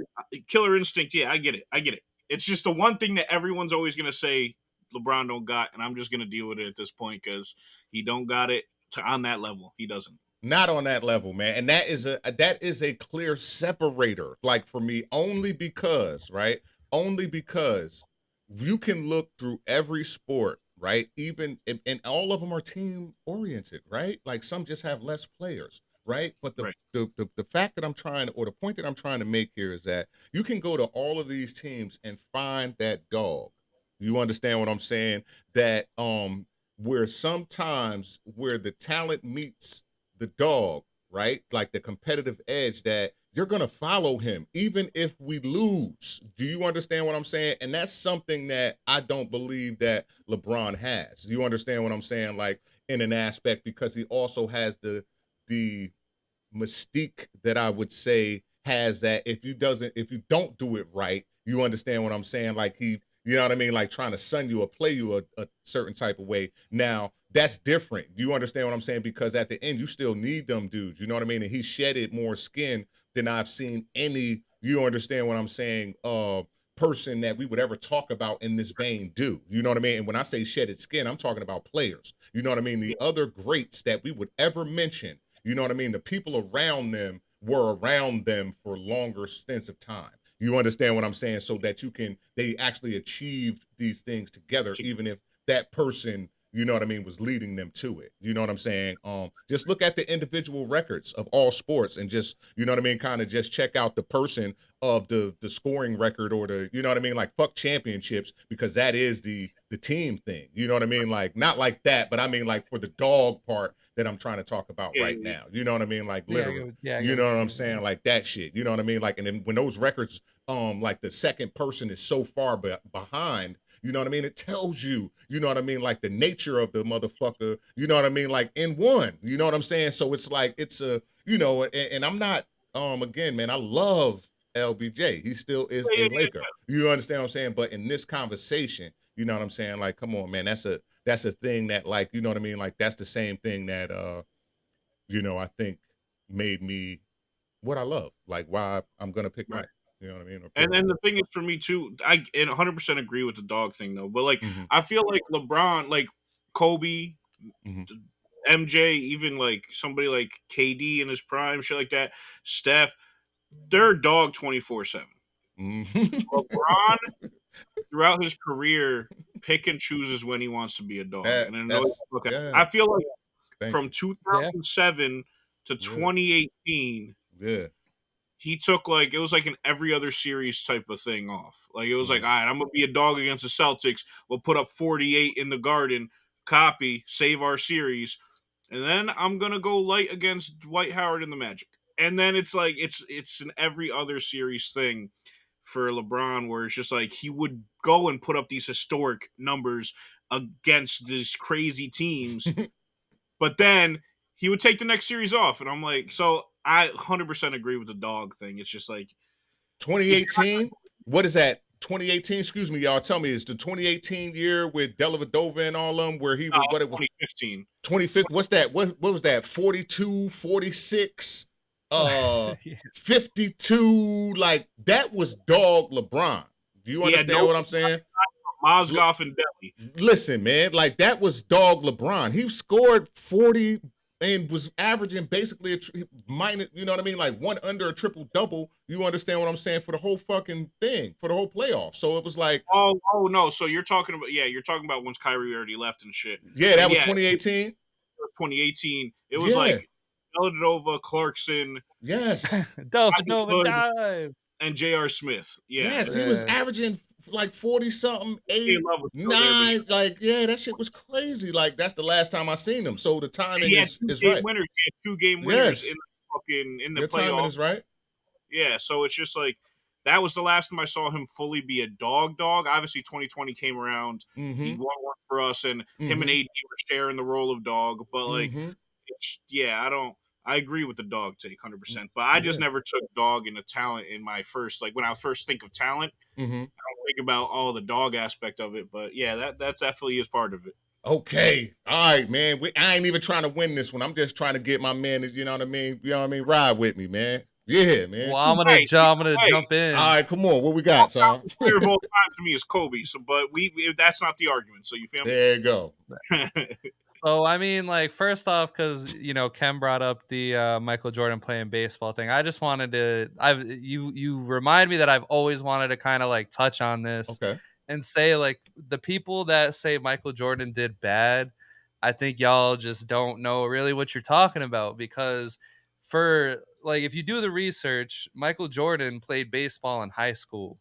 killer instinct, yeah, I get it. It's just the one thing that everyone's always going to say LeBron don't got, and I'm just going to deal with it at this point because he don't got it on that level. He doesn't. Not on that level, man. And that is a clear separator, like for me, only because you can look through every sport right? Even and all of them are team oriented, right? Like some just have less players, right? But Right. the fact that I'm trying to, or the point that I'm trying to make here is that you can go to all of these teams and find that dog. You understand what I'm saying? That where sometimes where the talent meets the dog, right? Like the competitive edge that you're going to follow him even if we lose. Do you understand what I'm saying? And that's something that I don't believe that LeBron has. Do you understand what I'm saying? Like in an aspect, because he also has the mystique that I would say has that if you don't do it right, you understand what I'm saying? Like you know what I mean? Like trying to sun you or play you a certain type of way. Now, that's different. You understand what I'm saying? Because at the end, you still need them dudes. You know what I mean? And he shedded more skin than I've seen any, you understand what I'm saying, person that we would ever talk about in this vein do. You know what I mean? And when I say shedded skin, I'm talking about players. You know what I mean? The other greats that we would ever mention, you know what I mean? The people around them were around them for longer stints of time. You understand what I'm saying? So that they actually achieved these things together, even if that person, you know what I mean, was leading them to it. You know what I'm saying? Just look at the individual records of all sports and just, you know what I mean, kind of just check out the person of the scoring record or the, you know what I mean, like fuck championships, because that is the team thing. You know what I mean? Like not like that, but I mean like for the dog part that I'm trying to talk about right now. You know what I mean? Like literally. You know what I'm saying? Like that shit. You know what I mean? Like, and then when those records, like the second person is so far behind, you know what I mean? It tells you, you know what I mean? Like the nature of the motherfucker, you know what I mean? Like in one, you know what I'm saying? So it's like, it's a, you know, and I'm not, again, man, I love LBJ. He still is a Laker. You understand what I'm saying? But in this conversation, you know what I'm saying? Like, come on, man, that's a thing that, like, you know what I mean? Like, that's the same thing that, you know, I think made me what I love, like why I'm gonna pick Right. Mike. You know what I mean? And then the thing is for me too, I 100% agree with the dog thing though. But like, mm-hmm. I feel like LeBron, like Kobe, Mm-hmm. MJ, even like somebody like KD in his prime, shit like that, Steph, they're dog 24/7. LeBron throughout his career pick and chooses when he wants to be a dog. And then Yeah. I feel like Thank from you. 2007 to Yeah. 2018, Yeah. he took like it was like an every other series type of thing off. Like it was like, Mm. all right, I'm gonna be a dog against the Celtics. We'll put up 48 in the Garden, copy, save our series, and then I'm gonna go light against Dwight Howard and the Magic. And then it's like it's an every other series thing for LeBron, where it's just like he would go and put up these historic numbers against these crazy teams, but then he would take the next series off, and I'm like, so I 100% agree with the dog thing. It's just like 2018. What is that? 2018. Excuse me, y'all. Tell me, is the 2018 year with Dellavedova and all of them where he was what it was? 2015. 25th. What's that? What was that? 42, 46, Yeah. 52. Like that was dog LeBron. Do you understand what I'm saying? Mozgov and Delhi. Listen, man, like that was dog LeBron. He scored 40 and was averaging basically a minus, you know what I mean? Like one under a triple double. You understand what I'm saying? For the whole fucking thing, for the whole playoff. So it was like, oh no. So you're talking about once Kyrie already left and shit. yeah, that was 2018. 2018. It was Yeah. like Dellavedova, Clarkson, Yes. Dellavedova dive. and J.R. Smith. Yeah. Yes, he was averaging like 40 something, 8, 9. Like, yeah, that shit was crazy. Like, that's the last time I seen him. So the timing is right. Winners. He had 2-game winners in the Your playoffs. timing is right. Yeah, so it's just like that was the last time I saw him fully be a dog. Obviously, 2020 came around. Mm-hmm. He won one for us, and him and AD were sharing the role of dog. But like, I agree with the dog take 100%. But I just never took dog in a talent in my first, like when I first think of talent, I don't think about all the dog aspect of it. But yeah, that definitely is part of it. Okay. All right, man. I ain't even trying to win this one. I'm just trying to get my man to, you know what I mean? You know what I mean? Ride with me, man. Yeah, man. Well, I'm gonna jump in. All right, come on. What we got, Tom? Player of all time to me is Kobe. So, but we that's not the argument. So you feel me? There you go. So I mean, like first off, because Ken brought up the Michael Jordan playing baseball thing. I just wanted to. You remind me that I've always wanted to kind of like touch on this. Okay. and say, like, the people that say Michael Jordan did bad, I think y'all just don't know really what you're talking about, because for like, if you do the research, Michael Jordan played baseball in high school,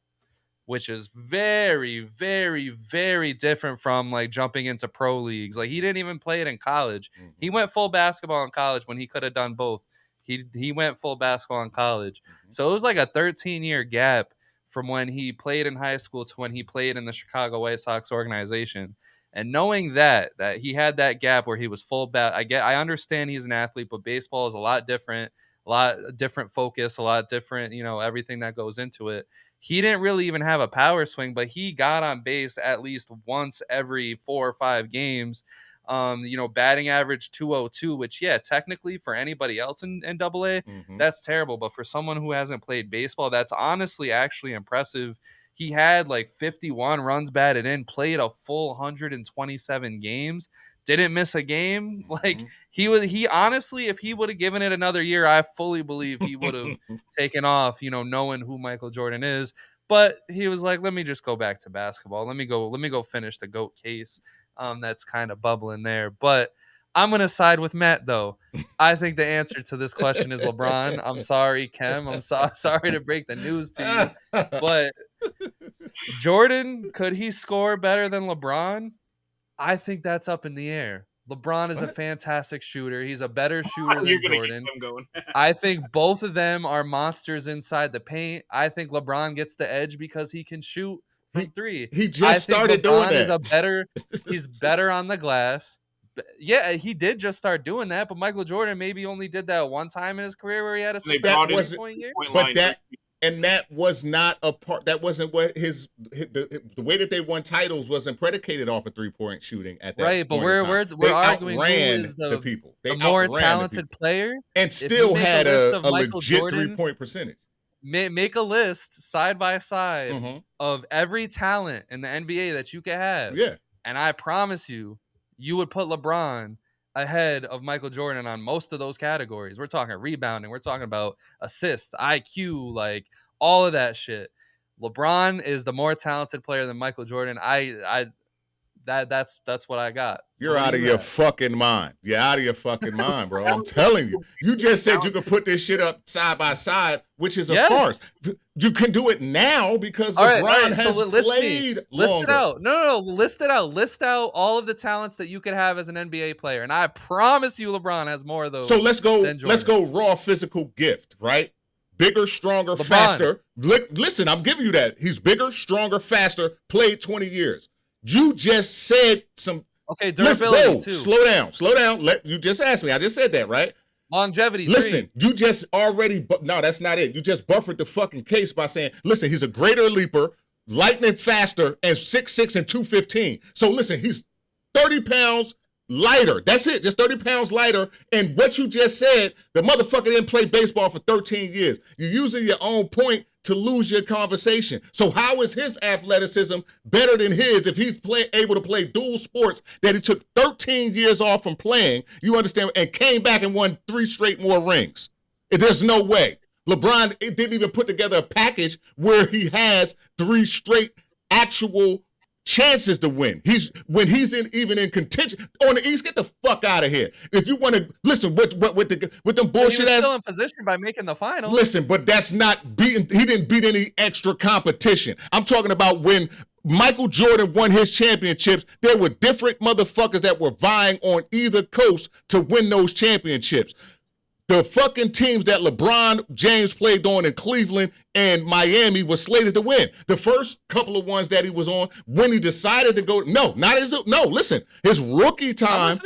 which is very, very, very different from like jumping into pro leagues. Like, he didn't even play it in college. Mm-hmm. He went full basketball in college when he could have done both. He went full basketball in college. Mm-hmm. So it was like a 13-year gap from when he played in high school to when he played in the Chicago White Sox organization. And knowing that he had that gap where he was full I understand he's an athlete, but baseball is a lot different, a lot different focus, a lot different, everything that goes into it. He didn't really even have a power swing, but he got on base at least once every 4 or 5 games. Batting average 202, which, yeah, technically for anybody else in AA, that's terrible. But for someone who hasn't played baseball, that's honestly actually impressive. He had like 51 runs batted in, played a full 127 games, didn't miss a game. Like, he honestly, if he would have given it another year, I fully believe he would have taken off, knowing who Michael Jordan is. But he was like, let me just go back to basketball. Let me go finish the GOAT case. That's kind of bubbling there. But I'm going to side with Matt, though. I think the answer to this question is LeBron. I'm sorry, Kem. I'm sorry to break the news to you. But Jordan, could he score better than LeBron? I think that's up in the air. LeBron is a fantastic shooter. He's a better shooter than Jordan. I think both of them are monsters inside the paint. I think LeBron gets the edge because he can shoot from 3. He just started doing that. He's better on the glass. Yeah, he did just start doing that, but Michael Jordan maybe only did that one time in his career where he had a 6-point year. And that was not a part. That wasn't what the way that they won titles wasn't predicated off of 3-point shooting at that point. Right, but we're arguing who is the people. The more talented player, and still had a legit 3-point percentage. Make a list side by side of every talent in the NBA that you could have. Yeah, and I promise you would put LeBron ahead of Michael Jordan on most of those categories. We're talking rebounding. We're talking about assists, IQ, like all of that shit. LeBron is the more talented player than Michael Jordan. That's what I got. You're out of your fucking mind. You're out of your fucking mind, bro. I'm telling you. You just said you could put this shit up side by side, which is a farce. You can do it now because LeBron has played longer. List it out. No. List it out. List out all of the talents that you could have as an NBA player, and I promise you, LeBron has more of those. So let's go raw physical gift, right? Bigger, stronger, faster. Listen, I'm giving you that. He's bigger, stronger, faster. Played 20 years. You just said some. Okay, durability too. Slow down. You just asked me. I just said that, right? Longevity. Listen, you just already. No, that's not it. You just buffered the fucking case by saying, listen, he's a greater leaper, lightning faster, and 6'6" and 215. So listen, he's 30 pounds lighter. That's it. Just 30 pounds lighter. And what you just said, the motherfucker didn't play baseball for 13 years. You're using your own point to lose your conversation. So how is his athleticism better than his if he's able to play dual sports that he took 13 years off from playing, you understand, and came back and won 3 straight more rings? There's no way. LeBron didn't even put together a package where he has 3 straight actual chances to win. When he's even in contention on the East, get the fuck out of here. If you want to listen with them bullshit ass, still in position by making the finals. Listen, but that's not beating. He didn't beat any extra competition. I'm talking about when Michael Jordan won his championships. There were different motherfuckers that were vying on either coast to win those championships. The fucking teams that LeBron James played on in Cleveland and Miami was slated to win. The first couple of ones that he was on, when he decided to go, listen, his rookie time,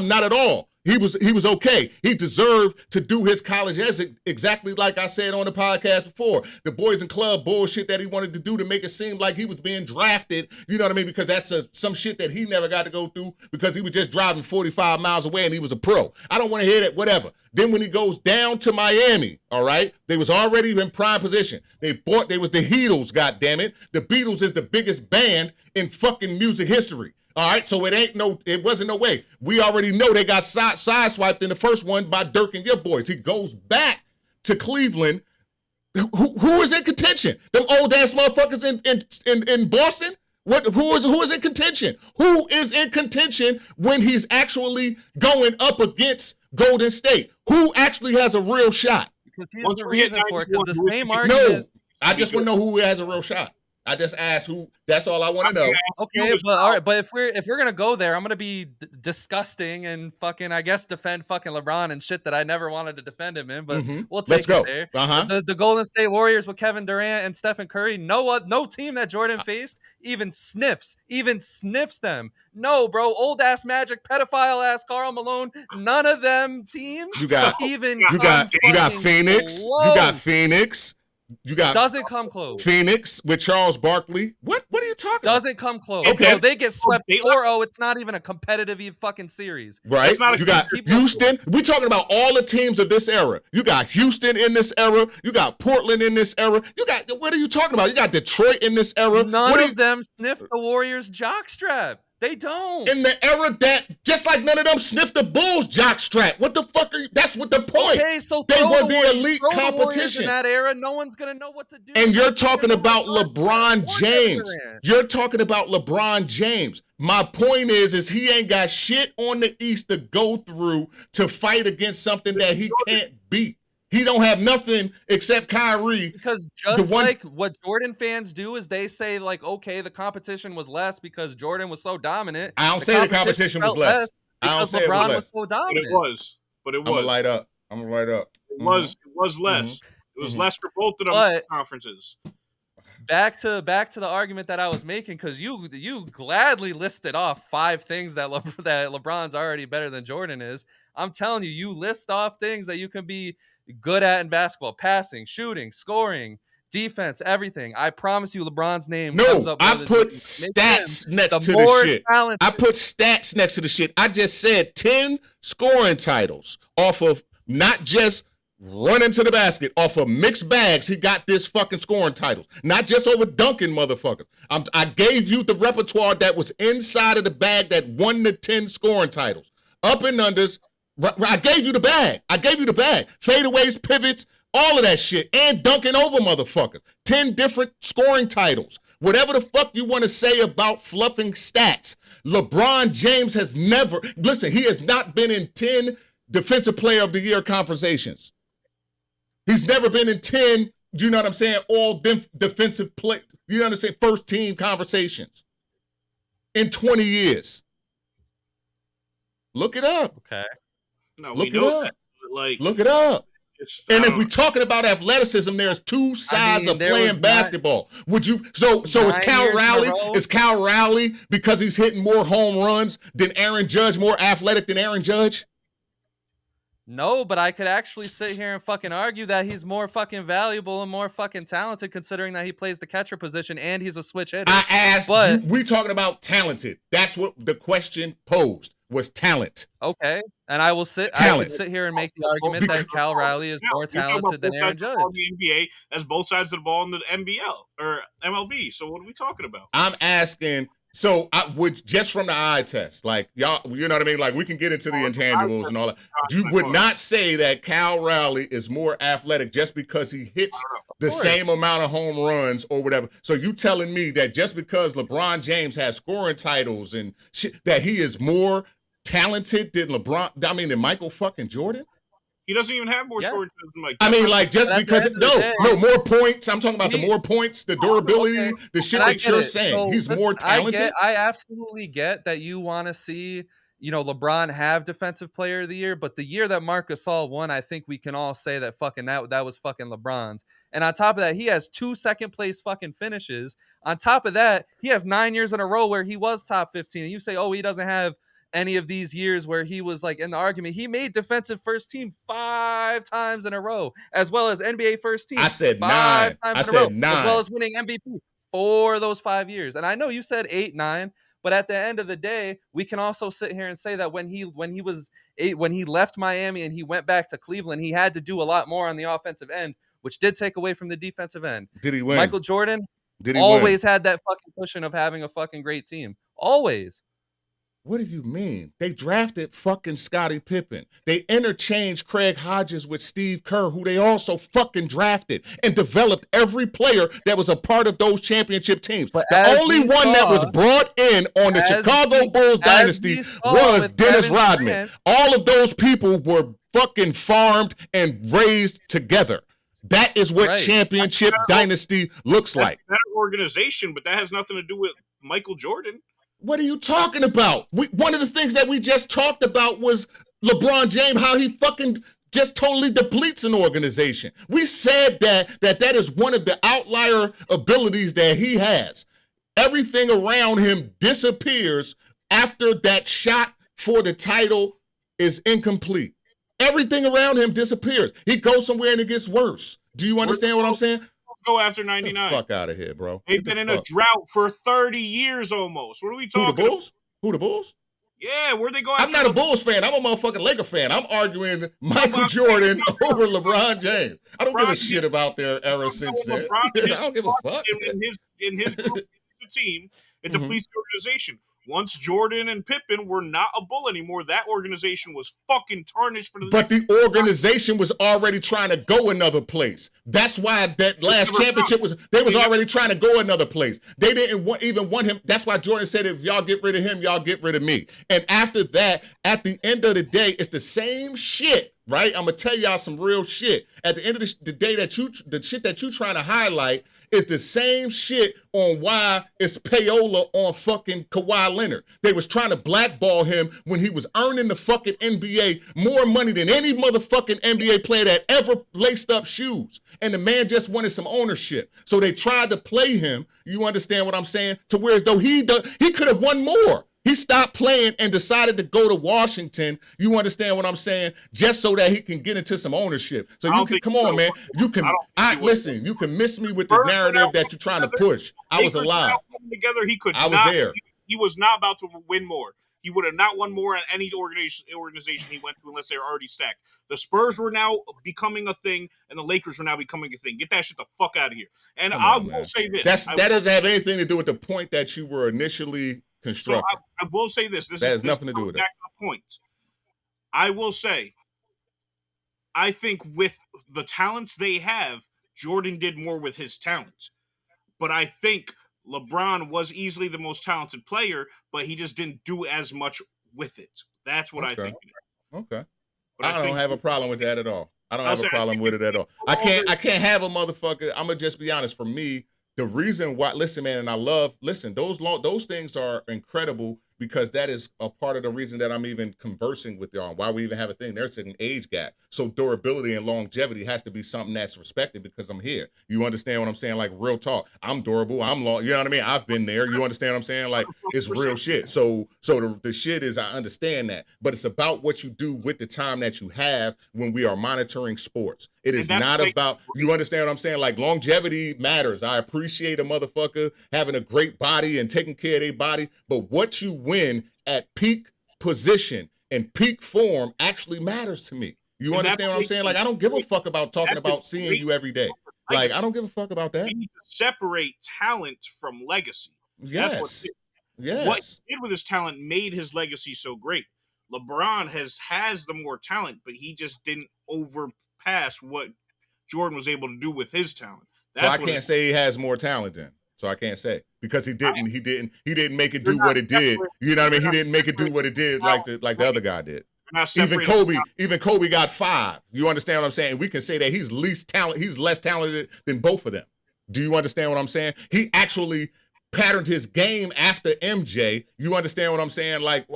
not at all. He was okay. He deserved to do his college exit exactly like I said on the podcast before. The boys and club bullshit that he wanted to do to make it seem like he was being drafted, you know what I mean? Because that's some shit that he never got to go through because he was just driving 45 miles away and he was a pro. I don't want to hear that, whatever. Then when he goes down to Miami, all right, they was already in prime position. They was the Beatles, goddammit. The Beatles is the biggest band in fucking music history. All right, so it wasn't no way. We already know they got sideswiped in the first one by Dirk and your boys. He goes back to Cleveland. Who is in contention? Them old ass motherfuckers in Boston. Who is in contention? Who is in contention when he's actually going up against Golden State? Who actually has a real shot? Because here's the reason for it. Because the same argument. No, I just want to know who has a real shot. I just asked who. That's all I want to know. Okay, but all right, but if we're gonna go there, I'm gonna be disgusting and fucking, I guess, defend fucking LeBron and shit that I never wanted to defend him in. But we'll take it there. The Golden State Warriors with Kevin Durant and Stephen Curry. No team that Jordan faced even sniffs them. No, bro, old ass Magic, pedophile ass Karl Malone. None of them teams. You got Phoenix. You got Phoenix. You got doesn't come close. Phoenix with Charles Barkley. What are you talking about? Doesn't come close. Okay. No, they get swept 4-0. It's not even a competitive fucking series. Right. You got Houston. We're talking about all the teams of this era. You got Houston in this era. You got Portland in this era. What are you talking about? You got Detroit in this era. None of them sniff the Warriors jockstrap. They don't. In the era that, just like none of them sniffed the Bulls jockstrap. What the fuck are you? That's what the point. Okay, so they were the elite competition. In that era, no one's going to know what to do. And you're talking about LeBron James. You're talking about LeBron James. My point is he ain't got shit on the East to go through to fight against something that he can't beat. He don't have nothing except Kyrie. Because just like what Jordan fans do is they say, like, okay, the competition was less because Jordan was so dominant. I don't say the competition was less. I don't say LeBron was so dominant. But it was. I'm gonna light up. It was less. It was less for both of them conferences. Back to the argument that I was making, because you gladly listed off 5 things that LeBron's already better than Jordan is. I'm telling you, you list off things that you can be good at in basketball: passing, shooting, scoring, defense, everything. I promise you, LeBron's name comes up. I put stats next to the shit. I put stats next to the shit. I just said 10 scoring titles off of not just running to the basket, off of mixed bags. He got this fucking scoring titles, not just over dunking motherfuckers. I gave you the repertoire that was inside of the bag that won the 10 scoring titles. Up and unders. I gave you the bag. Fadeaways, pivots, all of that shit. And dunking over motherfuckers. 10 different scoring titles. Whatever the fuck you want to say about fluffing stats. LeBron James has never, listen, he has not been in 10 Defensive Player of the Year conversations. He's never been in 10, do you know what I'm saying, all defensive play, you know what I'm saying, first team conversations in 20 years. Look it up. Okay. No, look it up. Look it up. And if we're talking about athleticism, there's 2 sides of playing basketball. Would you? So is Cal Rowley? Is Cal Rowley, because he's hitting more home runs than Aaron Judge, more athletic than Aaron Judge? No, but I could actually sit here and fucking argue that he's more fucking valuable and more fucking talented, considering that he plays the catcher position and he's a switch hitter. I asked you, we talking about talented. That's what the question posed, was talent. Okay. And I will sit here and make the argument that Cal Rowley is more talented than Aaron Judge. The NBA has both sides of the ball in the NBL or MLB. So what are we talking about? I'm asking. So I would, just from the eye test, like y'all, you know what I mean? Like we can get into the intangibles and all that. You would not say that Cal Rowley is more athletic just because he hits the same amount of home runs or whatever. So you telling me that just because LeBron James has scoring titles and shit, that he is more talented than than Michael fucking Jordan? He doesn't even have more scoring than Mike. I mean, like, just because more points. I'm talking about the more points, the durability, the shit that you're saying. So, he's more talented. I absolutely get that you want to see, LeBron have Defensive Player of the Year, but the year that Marc Gasol won, I think we can all say that fucking that was fucking LeBron's. And on top of that, he has 2 second place fucking finishes. On top of that, he has 9 years in a row where he was top 15. And you say, oh, he doesn't have any of these years where he was like in the argument. He made defensive first team 5 times in a row, as well as NBA first team. I said 9. I said 9. As well as winning MVP for those 5 years. And I know you said 8, 9, but at the end of the day, we can also sit here and say that when he left Miami and he went back to Cleveland, he had to do a lot more on the offensive end, which did take away from the defensive end. Did he win? Michael Jordan always had that fucking cushion of having a fucking great team. Always. What do you mean? They drafted fucking Scottie Pippen. They interchanged Craig Hodges with Steve Kerr, who they also fucking drafted and developed every player that was a part of those championship teams. But The only one that was brought in on the Chicago Bulls dynasty was Dennis Rodman. All of those people were fucking farmed and raised together. That is what championship dynasty looks like. That's an organization, but that has nothing to do with Michael Jordan. What are you talking about? One of the things that we just talked about was LeBron James, how he fucking just totally depletes an organization. We said that is one of the outlier abilities that he has. Everything around him disappears after that shot for the title is incomplete. Everything around him disappears. He goes somewhere and it gets worse. Do you understand what I'm saying? Go after 99. Get the fuck out of here, bro. They've been in a drought for 30 years almost. What are we talking about? Who, the Bulls? Who, the Bulls? Yeah, where'd they go after? I'm not a Bulls fan. I'm a motherfucking Laker fan. I'm arguing Michael Jordan over LeBron James. I don't give a shit about their era since then. I don't give a fuck. In his group, the team, it depletes the organization. Once Jordan and Pippen were not a Bull anymore, that organization was fucking tarnished for the. But the organization was already trying to go another place. That's why that last championship was. They was already trying to go another place. They didn't even want him. That's why Jordan said, "If y'all get rid of him, y'all get rid of me." And after that, at the end of the day, it's the same shit. Right? I'm gonna tell y'all some real shit. At the end of the day, the shit that you trying to highlight is the same shit on why it's payola on fucking Kawhi Leonard. They was trying to blackball him when he was earning the fucking NBA more money than any motherfucking NBA player that ever laced up shoes. And the man just wanted some ownership. So they tried to play him, you understand what I'm saying, to where as though he could have won more. He stopped playing and decided to go to Washington. You understand what I'm saying? Just so that he can get into some ownership. So you can come on, man. You can listen. You can miss me with the narrative that you're trying to push. I was alive. Together, he could. I was there. He was not about to win more. He would have not won more at any organization he went to unless they were already stacked. The Spurs were now becoming a thing, and the Lakers were now becoming a thing. Get that shit the fuck out of here. And I will say this. That doesn't have anything to do with the point that you were initially constructed. So I will say this. That has nothing to do with it. Back to the point. I will say, I think with the talents they have, Jordan did more with his talents. But I think LeBron was easily the most talented player, but he just didn't do as much with it. That's what I think. Okay. But I don't have a problem with that at all. I don't have a problem with it at all. I can't have a motherfucker. I'm gonna just be honest. For me, the reason why, listen, man, and I love, those things are incredible because that is a part of the reason that I'm even conversing with y'all, why we even have a thing. There's an age gap. So durability and longevity has to be something that's respected because I'm here. You understand what I'm saying? Like, real talk. I'm durable. I'm long. You know what I mean? I've been there. You understand what I'm saying? Like, it's real shit. So the shit is, I understand that. But it's about what you do with the time that you have when we are monitoring sports. It is not about, you understand what I'm saying? Like, longevity matters. I appreciate a motherfucker having a great body and taking care of their body. But what you win at peak position and peak form actually matters to me. You understand what I'm saying? Like, I don't give a fuck about talking about seeing you every day. Like, I don't give a fuck about that. You need to separate talent from legacy. Yes. What he did with his talent made his legacy so great. LeBron has the more talent, but he just didn't overpass what Jordan was able to do with his talent. So I can't say he has more talent then. So I can't say because he didn't make it do what it did. You know what I mean? He didn't make it do what it did like the other guy did. Even Kobe got 5. You understand what I'm saying? We can say that he's less talented than both of them. Do you understand what I'm saying? He actually patterned his game after MJ. You understand what I'm saying? Like,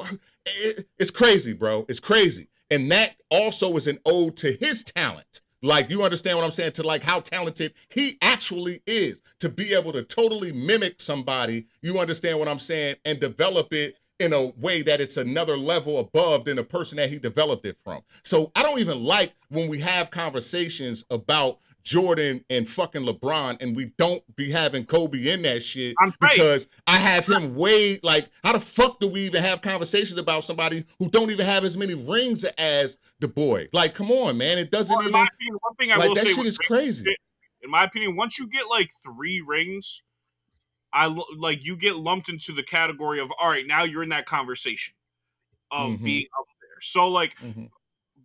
it's crazy, bro. It's crazy. And that also is an ode to his talent. Like, you understand what I'm saying? To like how talented he actually is. To be able to totally mimic somebody, you understand what I'm saying, and develop it in a way that it's another level above than the person that he developed it from. So I don't even like when we have conversations about Jordan and fucking LeBron and we don't be having Kobe in that shit because I have him way, like, how the fuck do we even have conversations about somebody who don't even have as many rings as the boy? Like, come on, man. It doesn't even, one thing I will that say shit is crazy. In my opinion, once you get like 3 rings, you get lumped into the category of, all right, now you're in that conversation. of being up there. So like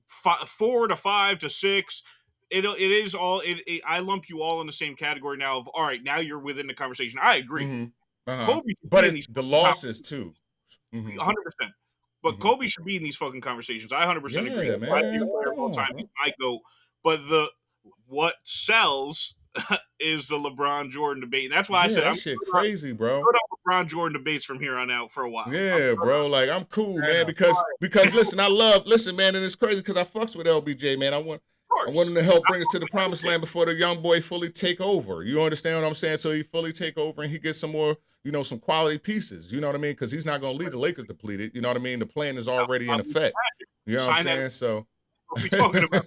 4 to 5 to 6. It is all. I lump you all in the same category now. Of all right, now you're within the conversation. I agree. Kobe should But be in it's these the losses too. 100%. But Kobe should be in these fucking conversations. I 100% agree. Yeah, My favorite man. player of all time. He's my GOAT. But what sells is the LeBron Jordan debate. And that's why I said that I'm shit crazy, bro. good on LeBron Jordan debates from here on out for a while. Yeah, bro. Like I'm cool, Fair man, enough. because listen, man, and it's crazy because I fucks with LBJ, man. I want him to help bring us to the promised land before the young boy fully take over. You understand what I'm saying? So he fully take over and he gets some more, some quality pieces. You know what I mean? Because he's not gonna leave the Lakers depleted. You know what I mean? The plan is already in effect. You know what I'm saying? So what we talking about?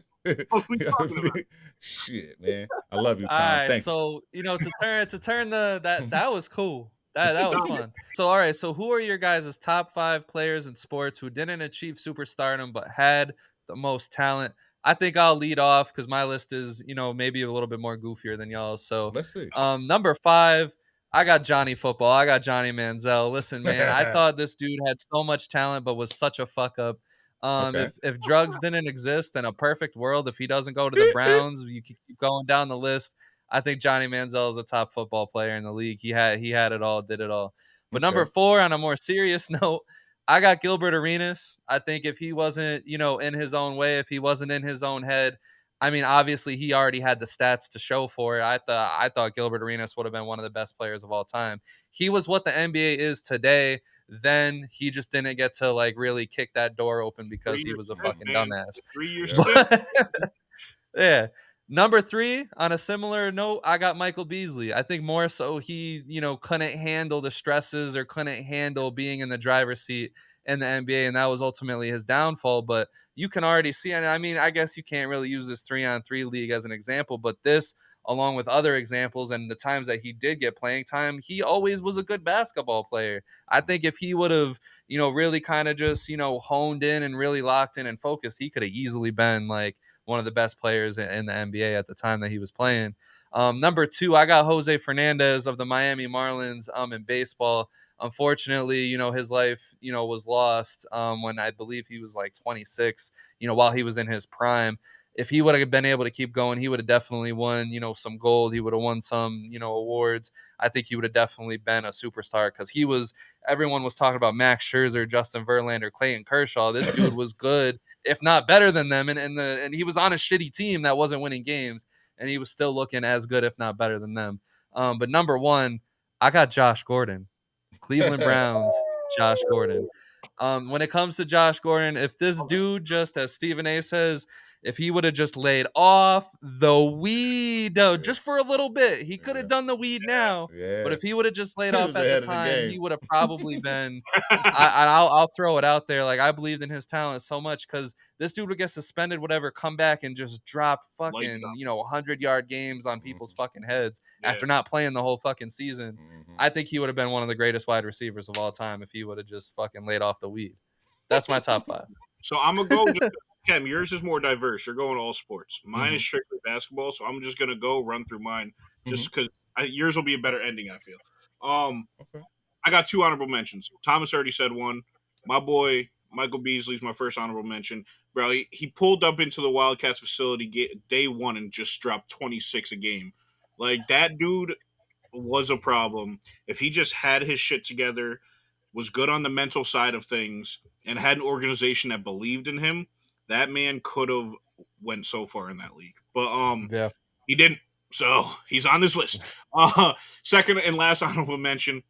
What we talking about? Shit, man. I love you, All Tom. right, Thank you. so to turn that was cool. That was fun. So all right, so who are your guys' top 5 players in sports who didn't achieve superstardom but had the most talent? I think I'll lead off because my list is maybe a little bit more goofier than y'all's. So Let's see. number 5, I got Johnny Football. I got Johnny Manziel. Listen, man, I thought this dude had so much talent but was such a fuck up. If drugs didn't exist in a perfect world, if he doesn't go to the Browns, you keep going down the list. I think Johnny Manziel is a top football player in the league. He had it all, did it all. But number 4, on a more serious note, I got Gilbert Arenas. I think if he wasn't, in his own way, if he wasn't in his own head, I mean, obviously he already had the stats to show for it. I thought Gilbert Arenas would have been one of the best players of all time. He was what the NBA is today. Then he just didn't get to like really kick that door open because he was a fucking dumbass. 3 years. Yeah. Number 3, on a similar note, I got Michael Beasley. I think more so he, couldn't handle the stresses or couldn't handle being in the driver's seat in the NBA, and that was ultimately his downfall. But you can already see, and I mean, I guess you can't really use this 3-on-3 league as an example, but this, along with other examples and the times that he did get playing time, he always was a good basketball player. I think if he would have, really kind of just, honed in and really locked in and focused, he could have easily been like one of the best players in the NBA at the time that he was playing. Number 2, I got Jose Fernandez of the Miami Marlins in baseball. Unfortunately, his life, was lost when I believe he was like 26, while he was in his prime. If he would have been able to keep going, he would have definitely won, some gold. He would have won some, awards. I think he would have definitely been a superstar because everyone was talking about Max Scherzer, Justin Verlander, Clayton Kershaw. This dude was good, if not better than them. And he was on a shitty team that wasn't winning games, and he was still looking as good, if not better than them. But number 1, I got Josh Gordon. Cleveland Browns, Josh Gordon. When it comes to Josh Gordon, if this dude, just as Stephen A says, if he would have just laid off the weed, just for a little bit, he could have done the weed now. But if he would have just laid off at the time, he would have probably been. I'll throw it out there. Like, I believed in his talent so much because this dude would get suspended, whatever, come back and just drop fucking 100-yard games on people's fucking heads after not playing the whole fucking season. I think he would have been one of the greatest wide receivers of all time if he would have just fucking laid off the weed. That's my top 5. So I'm gonna go. Cam, yours is more diverse. You're going all sports. Mine is strictly basketball. So I'm just gonna go run through mine, just because yours will be a better ending. I feel. I got 2 honorable mentions. Thomas already said one. My boy Michael Beasley's my first honorable mention. Bro, he pulled up into the Wildcats facility day 1 and just dropped 26 a game. Like, that dude was a problem. If he just had his shit together, was good on the mental side of things, and had an organization that believed in him, that man could have went so far in that league. But he didn't. So he's on this list. Second and last honorable mention,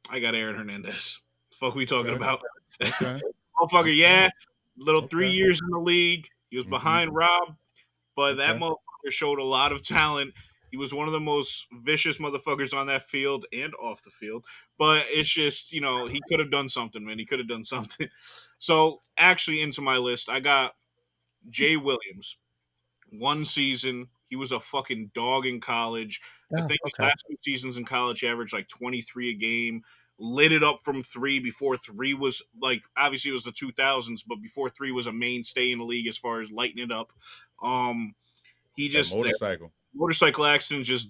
I got Aaron Hernandez. The fuck we talking about? Motherfucker, little 3 years in the league. He was behind Rob, but that motherfucker showed a lot of talent. He was one of the most vicious motherfuckers on that field and off the field. But it's just, he could have done something, man. He could have done something. So, actually, into my list, I got Jay Williams. 1 season. He was a fucking dog in college. I think his last 2 seasons in college, he averaged like 23 a game. Lit it up from 3 before 3 was, like, obviously it was the 2000s, but before 3 was a mainstay in the league as far as lighting it up. He just... motorcycle accident just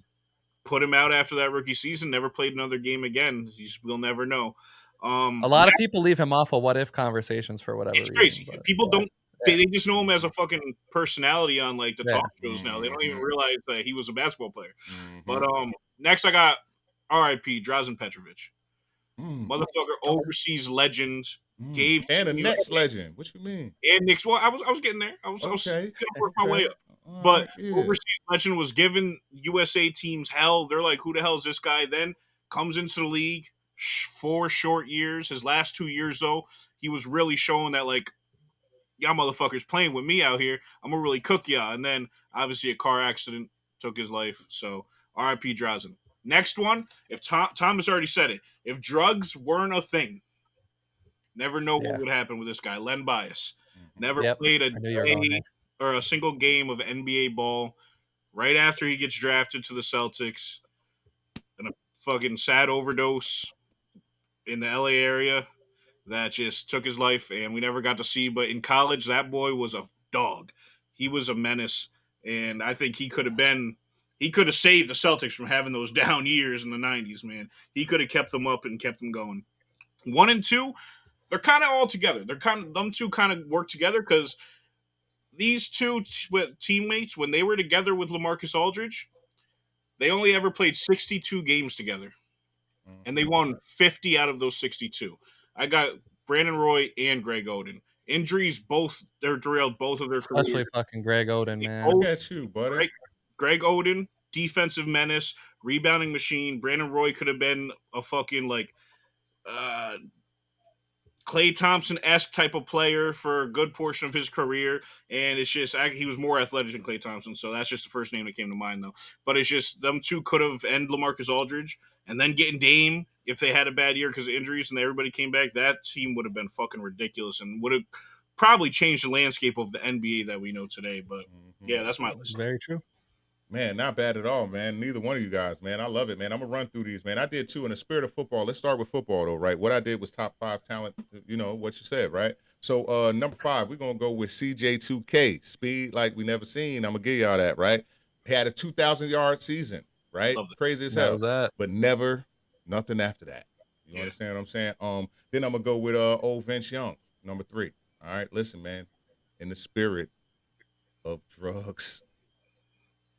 put him out after that rookie season. Never played another game again. We'll never know. A lot of people leave him off of what if conversations for whatever it's reason. crazy. But People don't. They just know him as a fucking personality on like the Yeah. talk shows now. They don't even realize that he was a basketball player. Mhm. But next I got R.I.P. Drazen Petrovic, motherfucker, overseas legend. Gave And a Team Nets USA legend. What you mean? and Knicks. Well, I was getting there. I was gonna work my way up. All But right, yeah. overseas legend was giving USA teams hell. They're like, who the hell is this guy? Then comes into the league, 4 short years. His last 2 years, though, he was really showing that, like, y'all motherfuckers playing with me out here. I'm going to really cook y'all. And then, obviously, a car accident took his life. So, R.I.P. Drazen. Next one, if Thomas already said it, if drugs weren't a thing, never know what would happen with this guy. Len Bias. Never played a day or a single game of NBA ball. Right after he gets drafted to the Celtics, and a fucking sad overdose in the LA area that just took his life, and we never got to see. But in college, that boy was a dog. He was a menace, and I think he could have saved the Celtics from having those down years in the 90s, man. He could have kept them up and kept them going. 1 and 2, they're kind of all together. Them two kind of work together because these two teammates, when they were together with LaMarcus Aldridge, they only ever played 62 games together, and they won 50 out of those 62. I got Brandon Roy and Greg Oden. Injuries, they're derailed both of their especially careers. fucking Greg Oden, man. Look at you, buddy. Greg Oden, defensive menace, rebounding machine. Brandon Roy could have been a fucking like Klay Thompson-esque type of player for a good portion of his career, and it's just he was more athletic than Klay Thompson, so that's just the first name that came to mind, though. But it's just them two could have ended LaMarcus Aldridge, and then getting Dame if they had a bad year because of injuries and everybody came back. That team would have been fucking ridiculous and would have probably changed the landscape of the NBA that we know today. But yeah, that's my list. Very true. Man, not bad at all, man. Neither one of you guys, man. I love it, man. I'm going to run through these, man. I did, too, in the spirit of football. Let's start with football, though, right? What I did was top 5 talent, you know, what you said, right? So, number 5, we're going to go with CJ2K. Speed like we never seen. I'm going to give y'all that, right? He had a 2,000-yard season, right? Crazy as hell. But never, nothing after that. You understand what I'm saying? Then I'm going to go with old Vince Young, number 3. All right, listen, man. In the spirit of drugs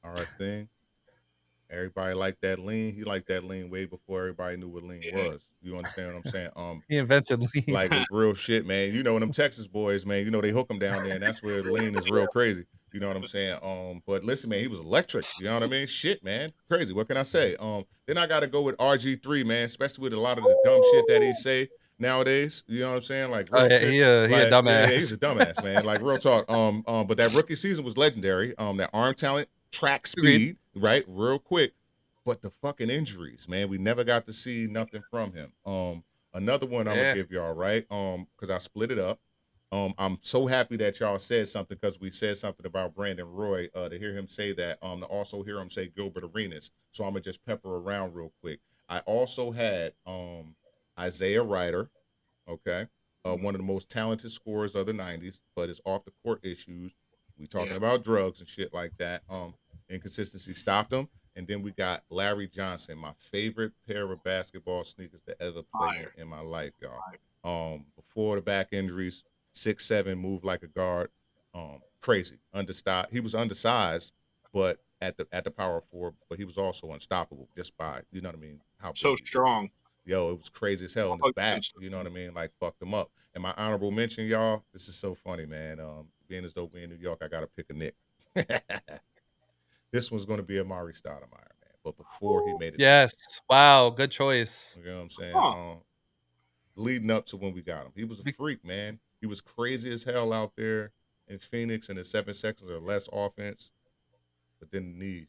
are a thing. Everybody liked that lean. He liked that lean way before everybody knew what lean was. You understand what I'm saying? He invented lean. Like real shit, man. You know them Texas boys, man. You know they hook them down there, and that's where lean is real crazy. You know what I'm saying? But listen, man, he was electric. You know what I mean? Shit, man, crazy. What can I say? Then I got to go with RG3, man. Especially with a lot of the dumb shit that he say nowadays. You know what I'm saying? Like real he a dumbass. Yeah, he's a dumbass, man. Like real talk. But that rookie season was legendary. That arm talent, track speed, right? Real quick. But the fucking injuries, man. We never got to see nothing from him. Another one I'm gonna give y'all, right? Because I split it up. I'm so happy that y'all said something because we said something about Brandon Roy. To hear him say that, to also hear him say Gilbert Arenas. So I'm gonna just pepper around real quick. I also had Isaiah Ryder, okay, one of the most talented scorers of the '90s, but his off the court issues. We talking about drugs and shit like that. Inconsistency stopped him. And then we got Larry Johnson, my favorite pair of basketball sneakers to ever play in my life, y'all. Before the back injuries, 6'7", moved like a guard. Crazy. He was undersized, but at the power forward, but he was also unstoppable just by, you know what I mean? How so strong. Yo, it was crazy as hell on his back. You know what I mean? Like fucked him up. And my honorable mention, y'all, this is so funny, man. Being as though we in New York, I gotta pick a Knick. This one's going to be Amari Stoudemire, man. But before he made it. Yes. Wow. Good choice. You know what I'm saying? Leading up to when we got him. He was a freak, man. He was crazy as hell out there in Phoenix in the 7 seconds or less offense. But then the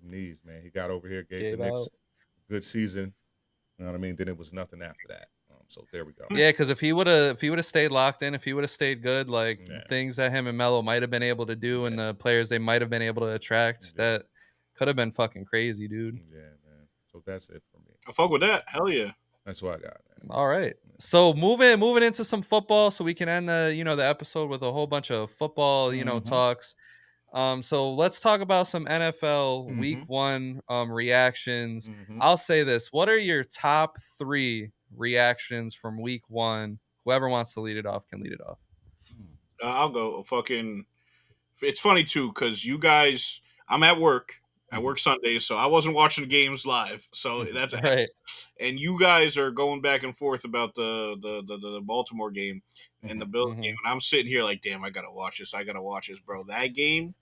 knees, man. He got over here, gave the Knicks a good season. You know what I mean? Then it was nothing after that. So there we go. Yeah, because if he would have stayed locked in, if he would have stayed good, like things that him and Melo might have been able to do, and the players they might have been able to attract, that could have been fucking crazy, dude. Yeah, man. So that's it for me. I fuck with that. Hell yeah. That's what I got, man. All right. So moving into some football, so we can end the episode with a whole bunch of football, talks. So let's talk about some NFL Week 1 reactions. I'll say this: what are your top 3 reactions from week 1. Whoever wants to lead it off can lead it off. I'll go. Fucking. It's funny too because you guys. I'm at work. I work Sundays, so I wasn't watching the games live. So that's right. And you guys are going back and forth about the Baltimore game and the Bills game, and I'm sitting here like, damn, I gotta watch this. I gotta watch this, bro. That game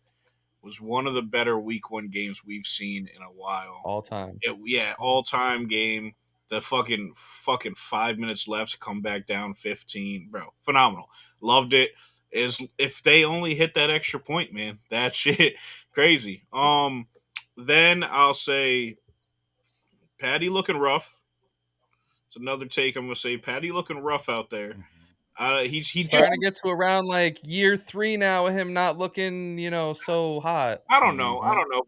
was one of the better week 1 games we've seen in a while. All time. All time game. The fucking 5 minutes left to come back down 15, bro. Phenomenal. Loved it. Is if they only hit that extra point, man, that shit crazy. Then I'll say Patty looking rough. It's another take. I'm gonna say Patty looking rough out there. He's starting to get to around like year 3 now with him not looking, so hot. I don't know.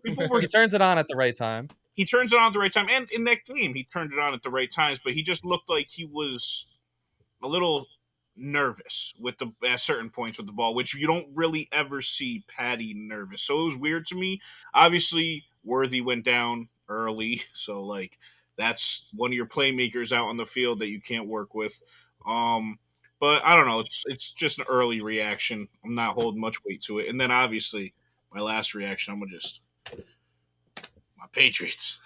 He turns it on at the right time. He turns it on at the right time, and in that game, he turned it on at the right times. But he just looked like he was a little nervous at certain points with the ball, which you don't really ever see Patty nervous. So it was weird to me. Obviously, Worthy went down early, so like that's one of your playmakers out on the field that you can't work with. But I don't know. It's just an early reaction. I'm not holding much weight to it. And then obviously, my last reaction, I'm gonna just my Patriots.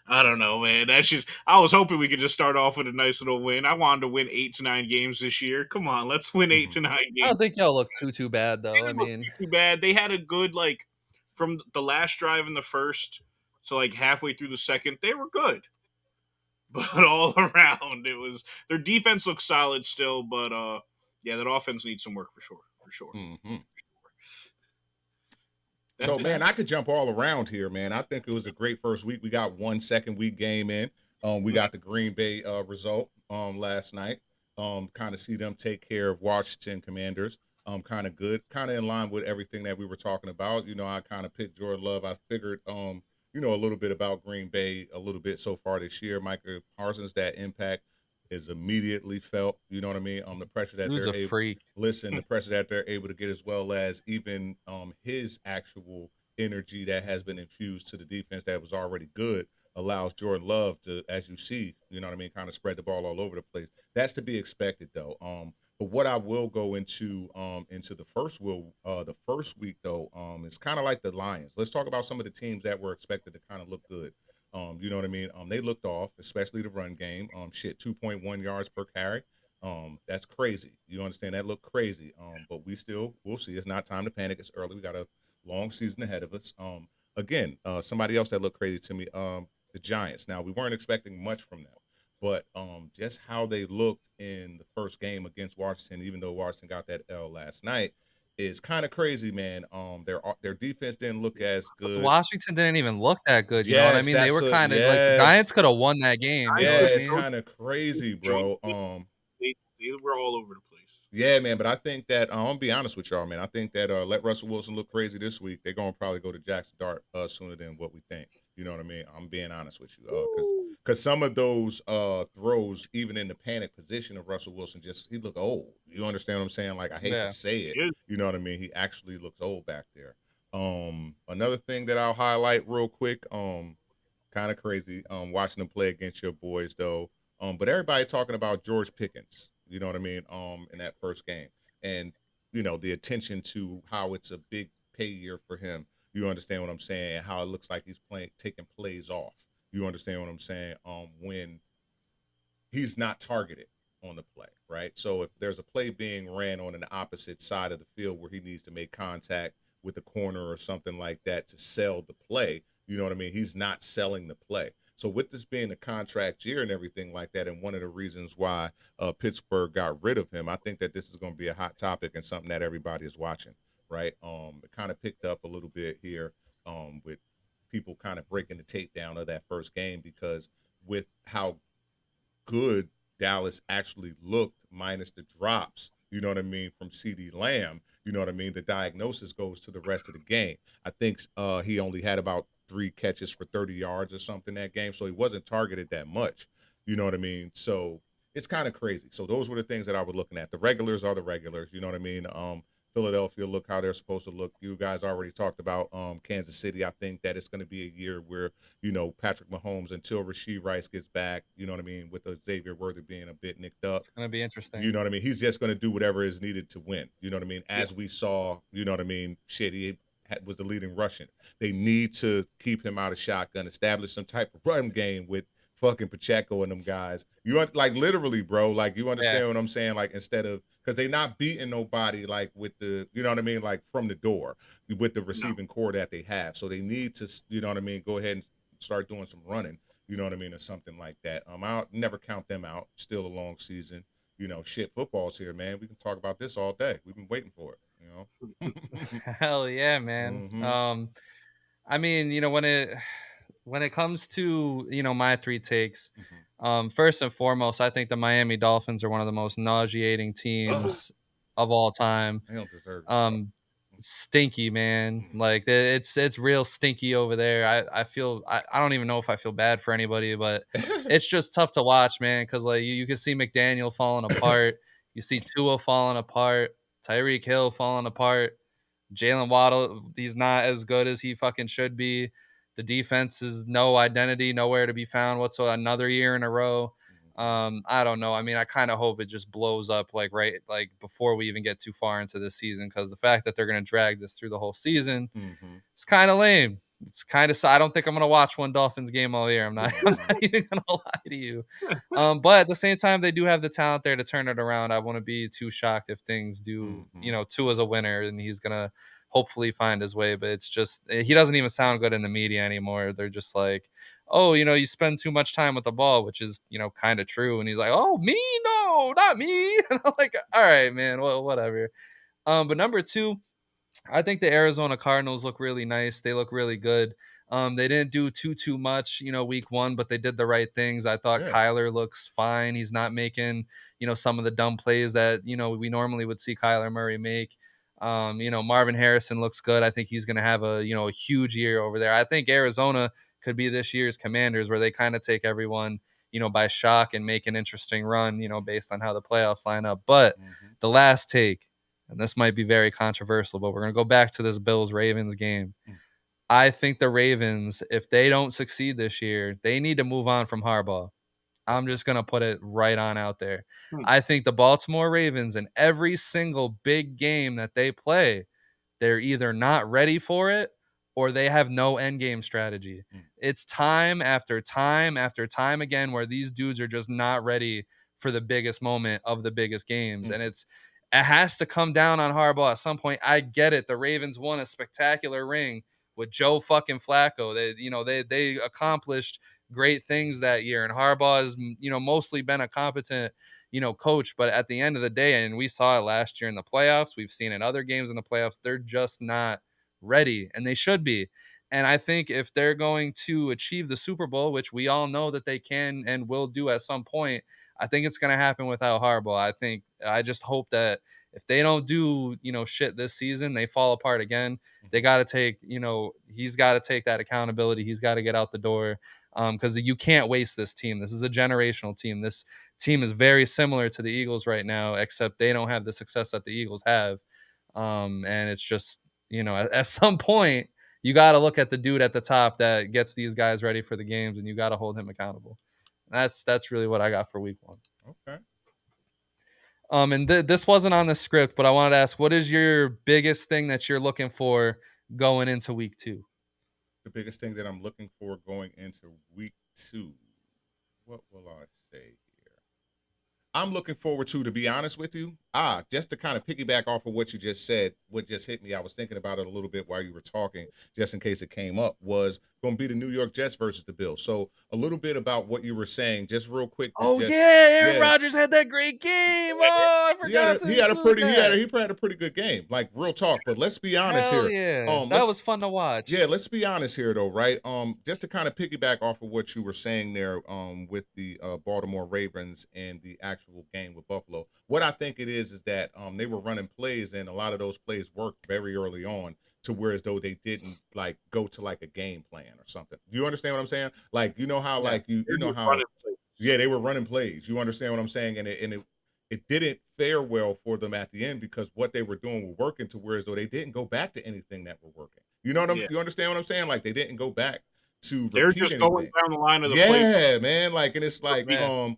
I don't know, man. That's just. I was hoping we could just start off with a nice little win. I wanted to win 8 to 9 games this year. Come on, let's win 8 to 9 games. I don't think y'all look too bad though. I mean, too bad. They had a good from the last drive in the first, so like halfway through the second, they were good. But all around, their defense looks solid still. But that offense needs some work for sure. So, man, I could jump all around here, man. I think it was a great first week. We got 1 second week game in. We got the Green Bay result last night. Kind of see them take care of Washington Commanders. Kind of good, kind of in line with everything that we were talking about. I kind of picked Jordan Love. I figured, a little bit about Green Bay a little bit so far this year. Micah Parsons, that impact is immediately felt. You know what I mean? The pressure that they're able. Freak. Listen, the pressure that they're able to get, as well as even his actual energy that has been infused to the defense that was already good, allows Jordan Love to, as you see, kind of spread the ball all over the place. That's to be expected, though. But what I will go into the first week though, is kind of like the Lions. Let's talk about some of the teams that were expected to kind of look good. You know what I mean? They looked off, especially the run game. 2.1 yards per carry. That's crazy. You understand? That looked crazy. But we'll see. It's not time to panic. It's early. We got a long season ahead of us. Again, somebody else that looked crazy to me, the Giants. Now, we weren't expecting much from them, but just how they looked in the first game against Washington, even though Washington got that L last night, is kind of crazy, man. Their defense didn't look as good. Washington didn't even look that good. You know what I mean? They were kind of like the Giants could have won that game. It's kind of crazy, bro. They were all over the place. Yeah, man, but I think that I'm gonna be honest with y'all, man. I think that let Russell Wilson look crazy this week. They're gonna probably go to Jackson Dart sooner than what we think. You know what I mean? I'm being honest with you, because some of those throws, even in the panic position of Russell Wilson, he look old. You understand what I'm saying? Like, I hate to say it, you know what I mean? He actually looks old back there. Another thing that I'll highlight real quick, kind of crazy, watching them play against your boys though. But everybody talking about George Pickens. You know what I mean? In that first game, and the attention to how it's a big pay year for him. You understand what I'm saying? And how it looks like he's taking plays off. You understand what I'm saying? When he's not targeted on the play, right? So if there's a play being ran on an opposite side of the field where he needs to make contact with the corner or something like that to sell the play, you know what I mean? He's not selling the play. So with this being a contract year and everything like that, and one of the reasons why Pittsburgh got rid of him, I think that this is going to be a hot topic and something that everybody is watching, right? It kind of picked up a little bit here with people kind of breaking the tape down of that first game, because with how good Dallas actually looked minus the drops, you know what I mean, from CeeDee Lamb, you know what I mean, the diagnosis goes to the rest of the game. I think he only had about 3 catches for 30 yards or something that game, so he wasn't targeted that much. You know what I mean? So it's kind of crazy. So those were the things that I was looking at. The regulars are the regulars. You know what I mean? Philadelphia look how they're supposed to look. You guys already talked about Kansas City. I think that it's going to be a year where, Patrick Mahomes, until Rashee Rice gets back, you know what I mean, with Xavier Worthy being a bit nicked up. It's going to be interesting. You know what I mean? He's just going to do whatever is needed to win. You know what I mean? As Yeah. we saw, you know what I mean? Shit, he was the leading Russian. They need to keep him out of shotgun, establish some type of run game with fucking Pacheco and them guys. Like literally, bro. Like you understand what I'm saying? Like instead of because they not beating nobody like with the you know what I mean, like from the door with the receiving core that they have. So they need to you know what I mean, go ahead and start doing some running. You know what I mean, or something like that. I'll never count them out. Still a long season. Shit, football's here, man. We can talk about this all day. We've been waiting for it. Hell yeah, man. Mm-hmm. I mean, when it comes to my three takes, first and foremost, I think the Miami Dolphins are one of the most nauseating teams of all time. They don't deserve it. Stinky, man. Like it's real stinky over there. I feel I don't even know if I feel bad for anybody, but it's just tough to watch, man, because like you can see McDaniel falling apart, you see Tua falling apart, Tyreek Hill falling apart. Jalen Waddle, he's not as good as he fucking should be. The defense is no identity, nowhere to be found whatsoever. Another year in a row. I don't know. I mean, I kind of hope it just blows up like before we even get too far into this season, because the fact that they're going to drag this through the whole season, it's kind of lame. It's kind of. I don't think I'm going to watch one Dolphins game all year. I'm not even going to lie to you. But at the same time, they do have the talent there to turn it around. I wouldn't be too shocked if things do. Tua's a winner, and he's going to hopefully find his way. But it's just he doesn't even sound good in the media anymore. They're just like, oh, you spend too much time with the ball, which is, kind of true. And he's like, oh, me? No, not me. And I'm like, all right, man, well, whatever. But number two, I think the Arizona Cardinals look really nice. They look really good. They didn't do too much, week one, but they did the right things. I thought Kyler looks fine. He's not making, some of the dumb plays that, we normally would see Kyler Murray make. Marvin Harrison looks good. I think he's going to have a huge year over there. I think Arizona could be this year's Commanders, where they kind of take everyone, by shock and make an interesting run, based on how the playoffs line up. But the last take, and this might be very controversial, but we're going to go back to this Bills-Ravens game. I think the Ravens, if they don't succeed this year, they need to move on from Harbaugh. I'm just going to put it right on out there. I think the Baltimore Ravens, in every single big game that they play, they're either not ready for it or they have no end game strategy. It's time after time after time again where these dudes are just not ready for the biggest moment of the biggest games. And it has to come down on Harbaugh at some point. I get it. The Ravens won a spectacular ring with Joe fucking Flacco. They accomplished great things that year, and Harbaugh has mostly been a competent coach, but at the end of the day, and we saw it last year in the playoffs, we've seen in other games in the playoffs, they're just not ready, and they should be. And I think if they're going to achieve the Super Bowl, which we all know that they can and will do at some point, I think it's going to happen without Harbaugh. I just hope that if they don't do, shit this season, they fall apart again. They got to take, he's got to take that accountability. He's got to get out the door, because you can't waste this team. This is a generational team. This team is very similar to the Eagles right now, except they don't have the success that the Eagles have. And it's just, at some point, you got to look at the dude at the top that gets these guys ready for the games, and you got to hold him accountable. That's really what I got for week one. Okay. And this wasn't on the script, but I wanted to ask, what is your biggest thing that you're looking for going into week two? The biggest thing that I'm looking for going into week two, what will I say here? I'm looking forward to be honest with you, just to kind of piggyback off of what you just said, what just hit me, I was thinking about it a little bit while you were talking, just in case it came up, was going to be the New York Jets versus the Bills. So a little bit about what you were saying, just real quick. Aaron Rodgers had that great game. Oh, I forgot. He had a pretty good game, like real talk. But let's be honest here. Yeah, that was fun to watch. Yeah, let's be honest here though, right? Just to kind of piggyback off of what you were saying there, with the Baltimore Ravens and the actual game with Buffalo. What I think it is that they were running plays, and a lot of those plays worked very early on, to where as though they didn't like go to like a game plan or something. You understand what I'm saying? Like, how like you know how they were running plays. You understand what I'm saying? And it didn't fare well for them at the end because what they were doing were working to whereas though they didn't go back to anything that were working. You know what Yeah. you understand what I'm saying? Like they didn't go back to They're repeat just going anything. down the line of the play. Yeah, man. Like, and it's like, Yeah.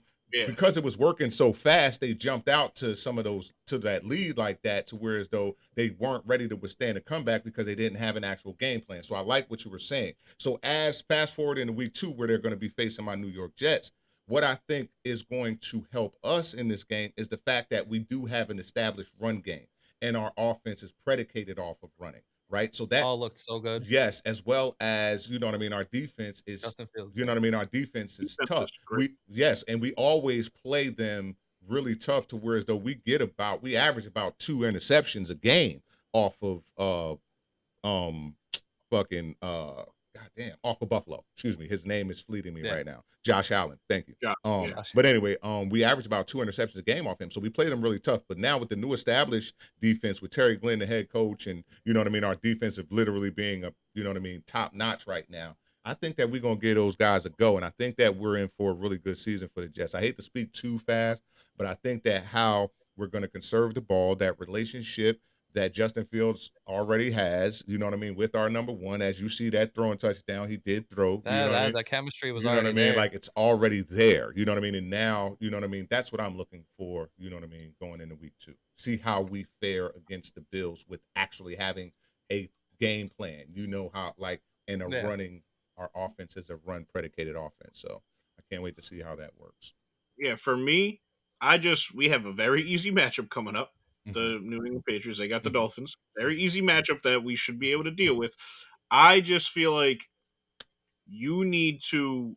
because it was working so fast, they jumped out to some of those to that lead like that to whereas though they weren't ready to withstand a comeback because they didn't have an actual game plan. So I like what you were saying. So as fast forward into week 2 where they're going to be facing my New York Jets, what I think is going to help us in this game is the fact that we do have an established run game and our offense is predicated off of running, right? So that All looked so good. yes, as well as you know what I mean. Our defense is, Justin Fields. you know what I mean. Our defense is Defense tough. is great. And we always play them really tough to whereas though we average about 2 interceptions a game off of fucking goddamn off of Buffalo. Excuse me, his name is fleeting me right now. Josh Allen. Thank you. Yeah. But anyway, we average about 2 interceptions a game off him, so we play them really tough. But now with the new established defense, with Terry Glenn, the head coach, and you know what I mean, our defensive literally being you know what I mean, top notch right now. I think that we're gonna give those guys a go, and I think that we're in for a really good season for the Jets. I hate to speak too fast, but I think that how we're gonna conserve the ball, that relationship that Justin Fields already has, you know what I mean, with our number one. As you see that throwing touchdown, he did throw, you know what I mean? That chemistry was You know what I already mean? there. Like it's already there, you know what I mean? And now, you know what I mean? That's what I'm looking for, you know what I mean, going into week 2. See how we fare against the Bills with actually having a game plan. You know how, like, and running our offense is a run predicated offense. So I can't wait to see how that works. Yeah, for me, we have a very easy matchup coming up. The New England Patriots, they got the Dolphins. Very easy matchup that we should be able to deal with. I just feel like you need to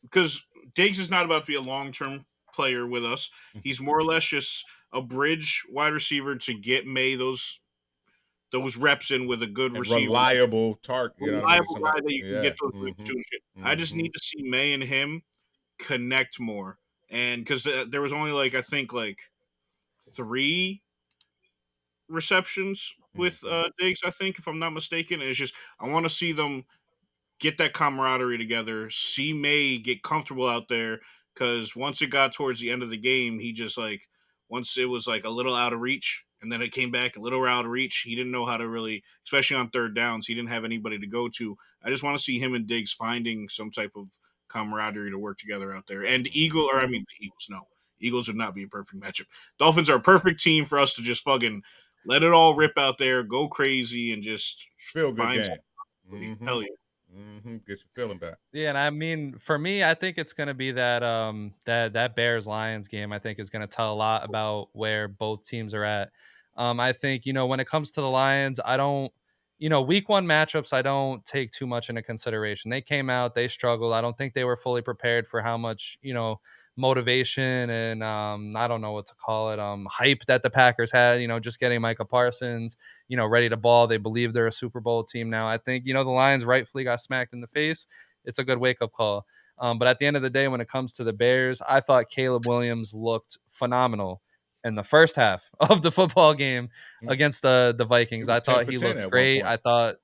because Diggs is not about to be a long-term player with us. He's more or less just a bridge wide receiver to get May those reps in with a good And receiver. reliable target, you know what I mean? Reliable guy that you can get those reps to and shit. I just need to see May and him connect more. And because there was only I think 3 receptions with Diggs, I think, if I'm not mistaken. And it's just I want to see them get that camaraderie together. See May get comfortable out there because once it got towards the end of the game, he just once it was a little out of reach. And then it came back a little out of reach. He didn't know how to really, especially on third downs, he didn't have anybody to go to. I just want to see him and Diggs finding some type of camaraderie to work together out there. And the Eagles, no. Eagles would not be a perfect matchup. Dolphins are a perfect team for us to just fucking let it all rip out there, go crazy, and just feel good find game. Hell yeah. Get your feeling back. Yeah, and I mean, for me, I think it's going to be that Bears Lions game. I think is going to tell a lot about where both teams are at. I think when it comes to the Lions, I don't, week 1 matchups, I don't take too much into consideration. They came out, they struggled. I don't think they were fully prepared for how much motivation and I don't know what to call it, hype that the Packers had. Just getting Micah Parsons, ready to ball. They believe they're a Super Bowl team now. I think the Lions rightfully got smacked in the face. It's a good wake up call. But at the end of the day, when it comes to the Bears, I thought Caleb Williams looked phenomenal in the first half of the football game against the Vikings. I thought he looked great. I thought,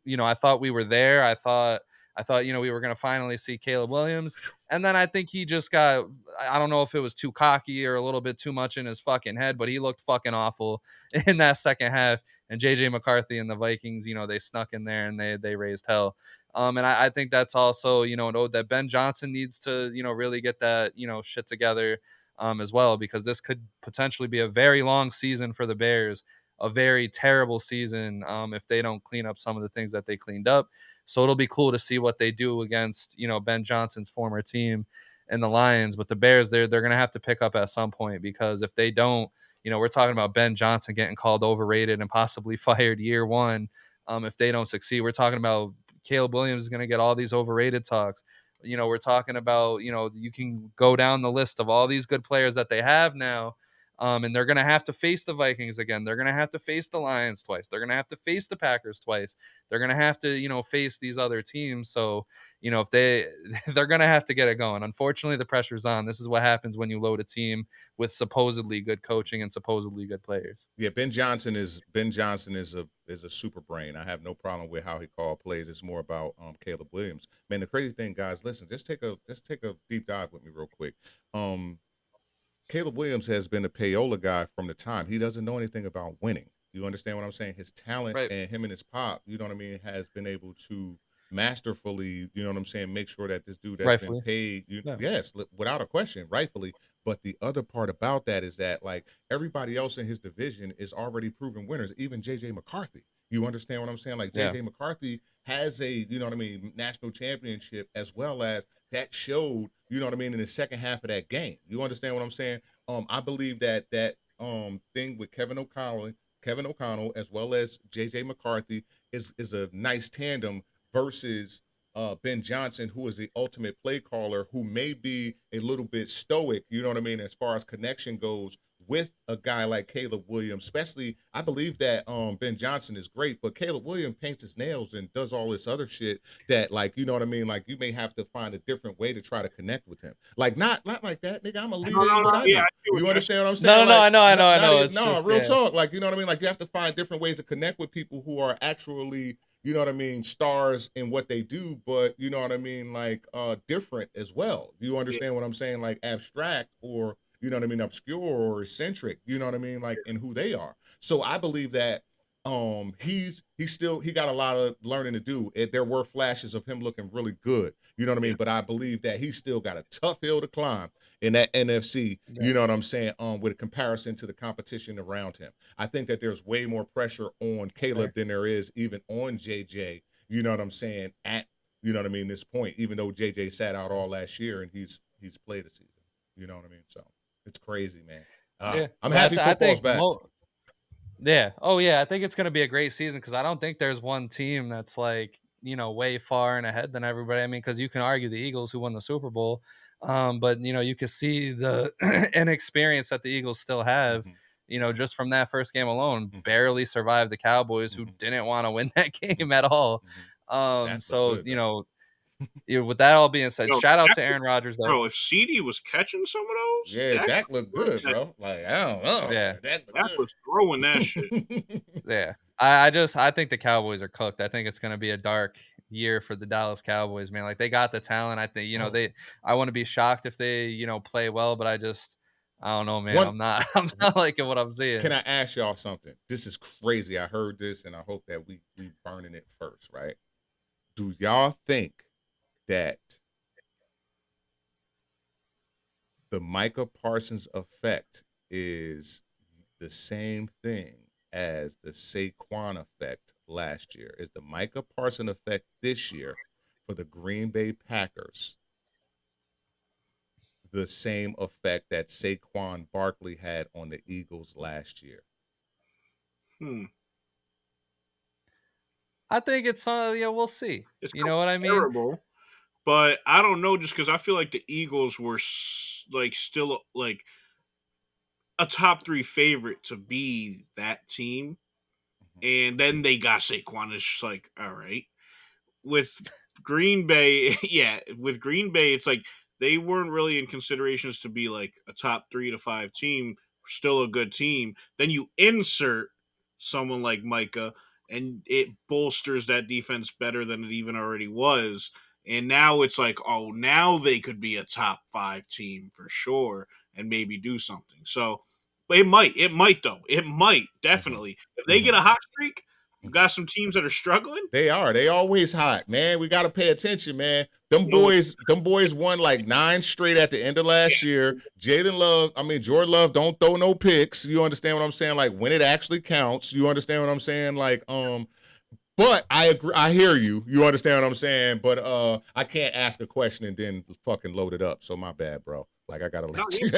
I thought we were there. I thought, we were going to finally see Caleb Williams. And then I think he just got, I don't know if it was too cocky or a little bit too much in his fucking head, but he looked fucking awful in that second half. And JJ McCarthy and the Vikings, they snuck in there and they raised hell. And I think that's also, that Ben Johnson needs to, really get that, shit together as well, because this could potentially be a very long season for the Bears, a very terrible season if they don't clean up some of the things that they cleaned up. So it'll be cool to see what they do against, Ben Johnson's former team and the Lions. But the Bears, they're going to have to pick up at some point, because if they don't, we're talking about Ben Johnson getting called overrated and possibly fired year 1 if they don't succeed. We're talking about Caleb Williams is going to get all these overrated talks. We're talking about, you can go down the list of all these good players that they have now. And they're going to have to face the Vikings again. They're going to have to face the Lions twice. They're going to have to face the Packers twice. They're going to have to, face these other teams. So, if they're going to have to get it going. Unfortunately, the pressure's on. This is what happens when you load a team with supposedly good coaching and supposedly good players. Yeah, Ben Johnson is a super brain. I have no problem with how he called plays. It's more about Caleb Williams. Man, the crazy thing, guys, listen, just take a deep dive with me real quick. Caleb Williams has been a payola guy from the time. He doesn't know anything about winning. You understand what I'm saying? His talent Right. and him and his pop, you know what I mean, has been able to masterfully, you know what I'm saying, make sure that this dude that's been Rightfully. paid, Yeah. yes, without a question, rightfully. But the other part about that is that, like, everybody else in his division is already proven winners, even J.J. McCarthy. You understand what I'm saying? Like, J.J. McCarthy has a, you know what I mean, national championship, as well as that showed, you know what I mean, in the second half of that game. You understand what I'm saying? I believe that thing with Kevin O'Connell, as well as J.J. McCarthy is a nice tandem versus Ben Johnson, who is the ultimate play caller, who may be a little bit stoic, you know what I mean, as far as connection goes with a guy like Caleb Williams. Especially, I believe that Ben Johnson is great, but Caleb Williams paints his nails and does all this other shit that, like, you know what I mean, like, you may have to find a different way to try to connect with him. Like, not like that, nigga. I'm gonna lead in what I do. Yeah, You understand what I'm saying? No, Like, I know. not It's no, just real talk. Like, you know what I mean? Like, you have to find different ways to connect with people who are actually, you know what I mean, stars in what they do, but you know what I mean, like different as well. You understand what I'm saying? Like abstract, or you know what I mean, obscure or eccentric, you know what I mean, like in who they are. So I believe that he's still, he got a lot of learning to do. There were flashes of him looking really good, you know what I mean, but I believe that he's still got a tough hill to climb in that NFC, you know what I'm saying, with a comparison to the competition around him. I think that there's way more pressure on Caleb than there is even on JJ, you know what I'm saying, at, you know what I mean, this point, even though JJ sat out all last year and he's played a season, you know what I mean? So it's crazy, man. I'm happy I football's think back. yeah. Oh, yeah. I think it's going to be a great season because I don't think there's one team that's like, you know, way far and ahead than everybody. I mean, because you can argue the Eagles who won the Super Bowl, but, you know, you can see the inexperience that the Eagles still have, you know, just from that first game alone, barely survived the Cowboys who didn't want to win that game at all. So, good, you know, with that all being said, shout out to Aaron Rodgers, though. Bro, if CD was catching some of those, yeah, Dak looked good, bro. Like, I don't know. Yeah. Dak was throwing that shit. Yeah. I think the Cowboys are cooked. I think it's going to be a dark year for the Dallas Cowboys, man. Like they got the talent. I think, you know, I wouldn't be shocked if they, you know, play well, but I don't know, man. I'm not liking what I'm seeing. Can I ask y'all something? This is crazy. I heard this and I hope that we burning it first, right? Do y'all think that the Micah Parsons effect is the same thing as the Saquon effect last year? Is the Micah Parsons effect this year for the Green Bay Packers the same effect that Saquon Barkley had on the Eagles last year? I think it's we'll see. It's you know what I mean? Terrible, but I don't know, just because I feel like the Eagles were like still like a top 3 favorite to be that team, and then they got Saquon. It's just like, all right. With Green Bay, with Green Bay, it's like they weren't really in considerations to be like a top 3 to 5 team, still a good team. Then you insert someone like Micah, and it bolsters that defense better than it even already was. And now it's like, oh, now they could be a top 5 team for sure and maybe do something. So it might definitely. If they get a hot streak, you got some teams that are struggling. They always hot, man. We got to pay attention, man. Them boys won like 9 straight at the end of last year. Jordan Love don't throw no picks. You understand what I'm saying? Like when it actually counts. You understand what I'm saying? Like, but I agree. I hear you. You understand what I'm saying? But I can't ask a question and then fucking load it up. So my bad, bro. Like I gotta let you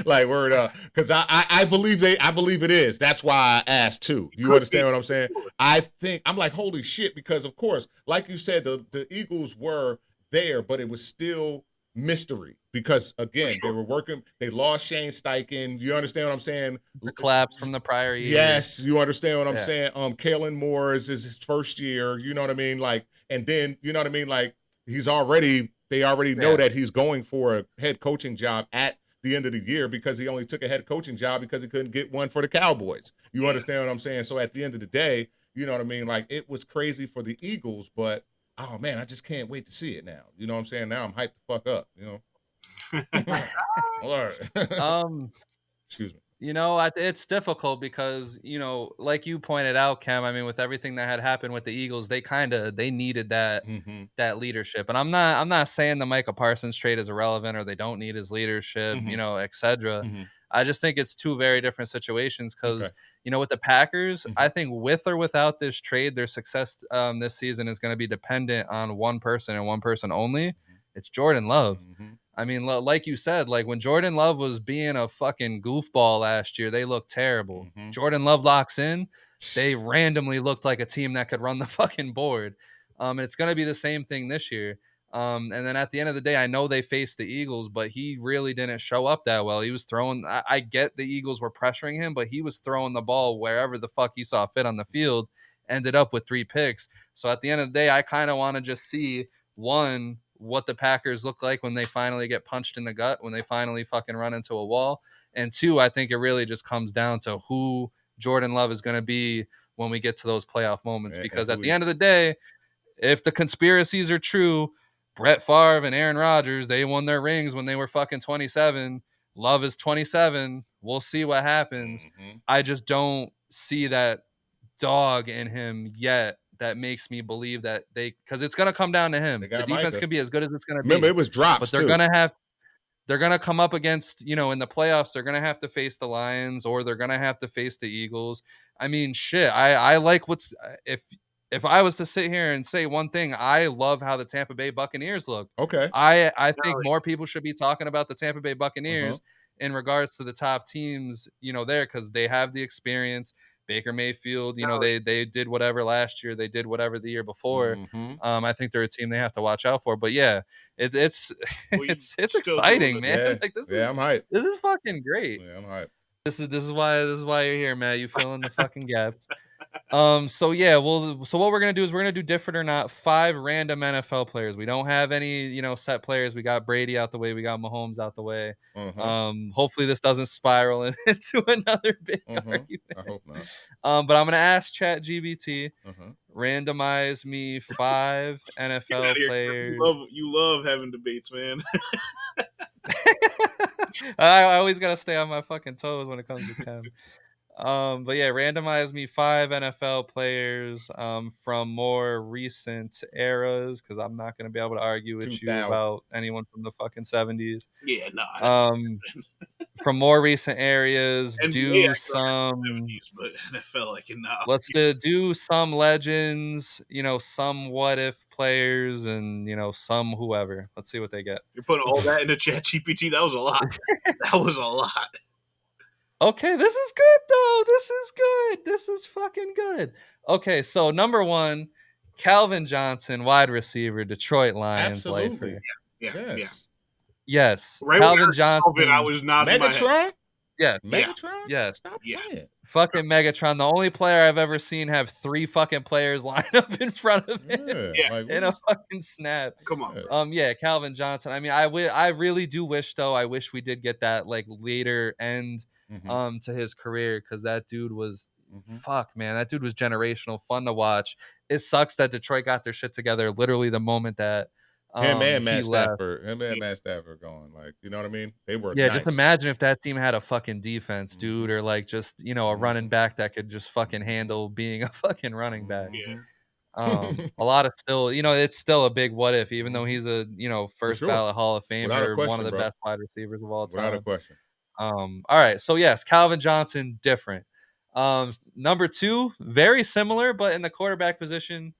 like word up, because I believe it is. That's why I asked too. You understand what I'm saying? I think I'm like, holy shit, because of course, like you said, the Eagles were there, but it was still mystery because again they were working. They lost Shane Steichen. You understand what I'm saying? The collapse from the prior year. Yes, you understand what I'm saying. Kalen Moore is his first year. You know what I mean? Like, and then you know what I mean? Like they already know that he's going for a head coaching job at the end of the year because he only took a head coaching job because he couldn't get one for the Cowboys. You understand what I'm saying? So at the end of the day, you know what I mean? Like it was crazy for the Eagles, but oh man, I just can't wait to see it now. You know what I'm saying? Now I'm hyped the fuck up, you know? Excuse me. It's difficult because, like you pointed out, Cam, I mean, with everything that had happened with the Eagles, they needed that leadership. And I'm not saying the Micah Parsons trade is irrelevant or they don't need his leadership, etc. I just think it's two very different situations because, with the Packers, I think with or without this trade, their success this season is going to be dependent on one person and one person only. It's Jordan Love. I mean, like you said, like when Jordan Love was being a fucking goofball last year, they looked terrible. Jordan Love locks in, they randomly looked like a team that could run the fucking board. It's going to be the same thing this year. And then at the end of the day, I know they faced the Eagles, but he really didn't show up that well. He was throwing, I get the Eagles were pressuring him, but he was throwing the ball wherever the fuck he saw fit on the field, ended up with 3 picks. So at the end of the day, I kind of want to just see what the Packers look like when they finally get punched in the gut, when they finally fucking run into a wall. And 2, I think it really just comes down to who Jordan Love is going to be when we get to those playoff moments. Because at the end of the day, if the conspiracies are true, Brett Favre and Aaron Rodgers, they won their rings when they were fucking 27. Love is 27. We'll see what happens. I just don't see that dog in him yet that makes me believe that because it's going to come down to him. The defense can be as good as it's going to be. Remember, it was drops, but they're going to come up against, in the playoffs, they're going to have to face the Lions or they're going to have to face the Eagles. I mean, shit, I like if I was to sit here and say one thing, I love how the Tampa Bay Buccaneers look. Okay. I think more people should be talking about the Tampa Bay Buccaneers in regards to the top teams, there, because they have the experience. Baker Mayfield, they did whatever last year. They did whatever the year before. I think they're a team they have to watch out for. But yeah, it's exciting, man. Yeah. Like I'm hyped. This is fucking great. Yeah, I'm hyped. This is why you're here, Matt. You fill in the fucking gaps. So what we're gonna do is we're gonna do different or not 5 random NFL players. We don't have any, set players. We got Brady out the way, we got Mahomes out the way. Hopefully this doesn't spiral into another big argument. I hope not. But I'm gonna ask ChatGPT, randomize me 5 NFL players. You love having debates, man. I always gotta stay on my fucking toes when it comes to Chem. But yeah, randomize me 5 NFL players from more recent eras, because I'm not going to be able to argue with you about anyone from the fucking 70s. Yeah, no. From more recent areas, do some 70s, but NFL, I cannot. Let's do some legends, some what if players, and some whoever. Let's see what they get. You're putting all that into ChatGPT. That was a lot. That was a lot. Okay, this is good, though. This is good. This is fucking good. Okay, so number 1, Calvin Johnson, wide receiver, Detroit Lions. Absolutely. Yeah. Yes. Right, Calvin Johnson. I was not Megatron? Yeah. Megatron? Yes. Stop playing. Fucking Megatron. The only player I've ever seen have 3 fucking players line up in front of him in a fucking snap. Come on. Yeah, Calvin Johnson. I mean, I really do wish, though, I wish we did get that like later end to his career, because that dude was fuck, man. That dude was generational, fun to watch. It sucks that Detroit got their shit together literally the moment that him and Matt Stafford going, like, you know what I mean? They were nice. Just imagine if that team had a fucking defense, dude, or like just a running back that could just fucking handle being a fucking running back. A lot of still, it's still a big what if, even though he's a first ballot Hall of Famer, one of the best wide receivers of all time. Without a question. All right, so yes, Calvin Johnson, different. Number 2, very similar, but in the quarterback position,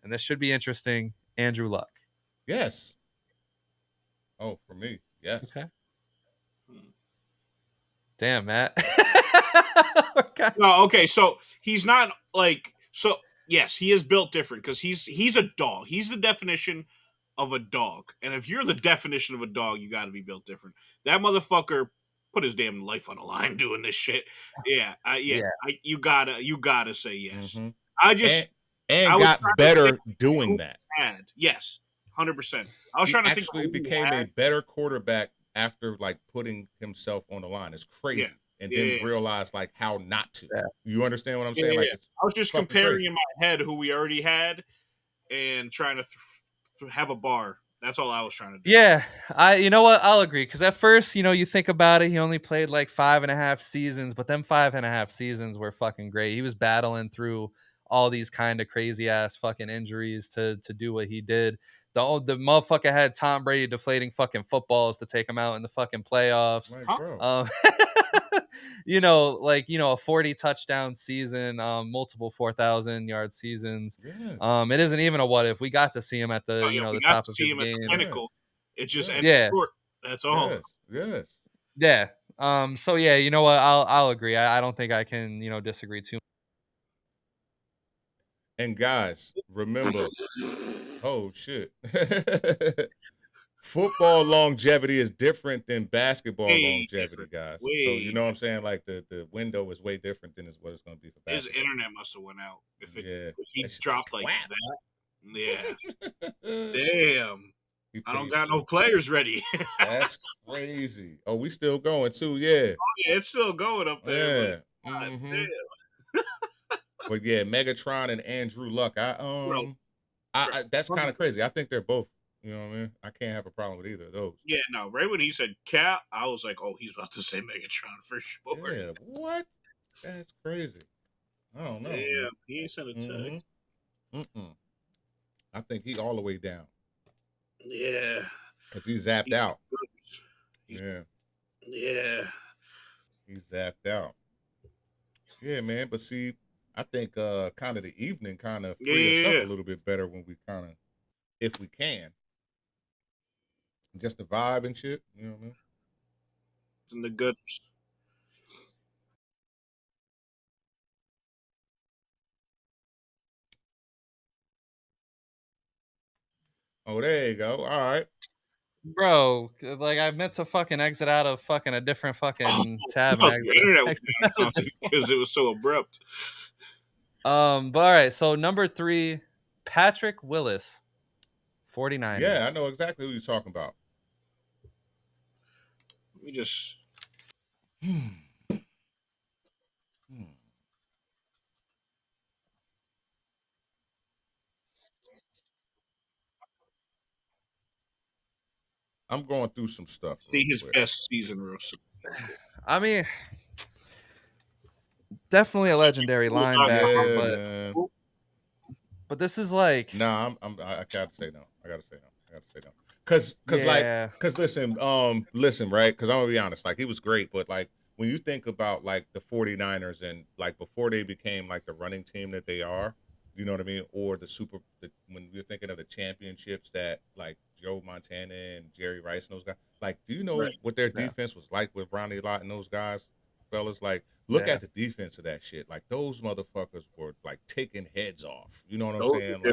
and this should be interesting, Andrew Luck. Yes. Oh, for me, yes. Okay. Damn, Matt. No, okay, so he's not like yes, he is built different because he's a dog. He's the definition of a dog, and if you're the definition of a dog, you got to be built different. That motherfucker put his damn life on the line doing this shit. You gotta say yes. I just and got better doing that. Yes, 100%. I was trying to think. Actually became a better quarterback after like putting himself on the line. It's crazy. And then realized like how not to. You understand what I'm saying? Like, I was just comparing in my head who we already had and trying to have a bar That's all I was trying to do. Yeah, you know what? I'll agree because at first, you think about it, he only played like 5.5 seasons, but them 5.5 seasons were fucking great. He was battling through all these kind of crazy ass fucking injuries to do what he did. The motherfucker had Tom Brady deflating fucking footballs to take him out in the fucking playoffs. Like, bro. A 40 touchdown season, multiple 4,000 yard seasons. Yes. It isn't even a what if. We got to see him at the the top of his game. At the pinnacle. It just ended short. That's all. Yes. Yeah. So yeah, you know what? I'll agree. I don't think I can disagree too. And guys, remember, oh shit. Football longevity is different than basketball longevity, guys. So you know what I'm saying? Like the window is way different than what it's going to be for basketball. His internet must have went out. If he dropped like that. Yeah. Damn. I don't got no players ready. That's crazy. Oh, we still going too, yeah. Oh, yeah, it's still going up there. Yeah. Damn. But yeah, Megatron and Andrew Luck. That's kind of crazy. I think they're both. You know what I mean? I can't have a problem with either of those. Yeah, no. Right when he said Cat, I was like, "Oh, he's about to say Megatron for sure." Yeah, what? That's crazy. I don't know. Yeah, he ain't said a tag. I think he all the way down. Yeah, because he zapped out. Yeah, he zapped out. Yeah, man. But see, I think kind of the evening kind of free us up a little bit better when we kind of, if we can. Just the vibe and shit, you know what I mean? And the good. Oh, there you go. All right. Bro, like I meant to fucking exit out of fucking a different fucking tab. No, the internet was down because it was so abrupt. But all right, so number 3, Patrick Willis, 49ers. Yeah, I know exactly who you're talking about. Let me just. I'm going through some stuff. See his best season, real soon. I mean, definitely a legendary linebacker, but this is like. Nah, I gotta say no. Cause listen, right? Cause I'm gonna be honest, like he was great, but like when you think about like the 49ers and like before they became like the running team that they are, you know what I mean? Or when you're thinking of the championships that like Joe Montana and Jerry Rice and those guys, like, do you know what their defense was like with Ronnie Lott and those guys, fellas? Like, look at the defense of that shit. Like those motherfuckers were like taking heads off. You know what I'm saying?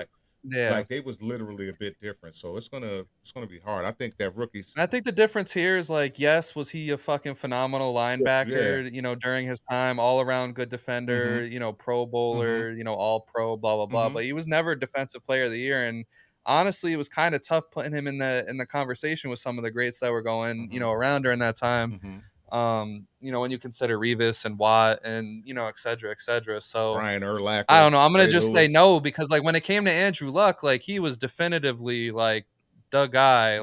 Like they was literally a bit different. So it's gonna be hard. I think that rookies. I think the difference here is like, yes, was he a fucking phenomenal linebacker? You know, during his time, all around good defender. You know, Pro Bowler. You know, All Pro. Blah blah blah. But he was never Defensive Player of the Year, and honestly, it was kind of tough putting him in the conversation with some of the greats that were going around during that time. When you consider Revis and Watt and et cetera, et cetera. So Brian Urlacher, I don't know. I'm gonna just say no because like when it came to Andrew Luck, like he was definitively like the guy,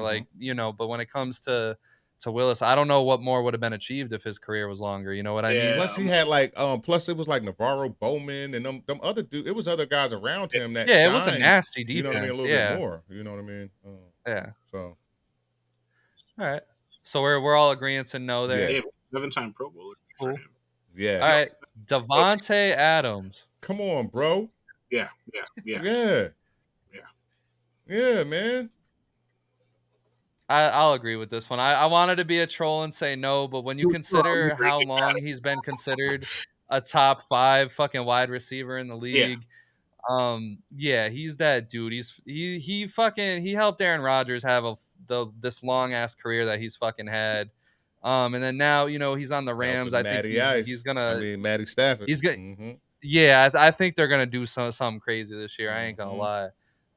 but when it comes to Willis, I don't know what more would have been achieved if his career was longer. You know what I mean? Plus he had like plus it was like Navarro Bowman and them other dudes. It was other guys around him that it was a nasty defense. You know what I mean? A little bit more. You know what I mean? So all right. So we're all agreeing to no there. Yeah, 7-time Pro Bowler. Cool. Yeah. All right. Devontae Adams. Come on, bro. Yeah, man. I'll agree with this one. I wanted to be a troll and say no, but when you consider how long he's been considered a top 5 fucking wide receiver in the league, he's that dude. He helped Aaron Rodgers have this long ass career that he's fucking had. And then now, he's on the Rams. I think he's gonna. Matty Stafford. He's gonna. Yeah, I think they're gonna do something crazy this year. I ain't gonna lie.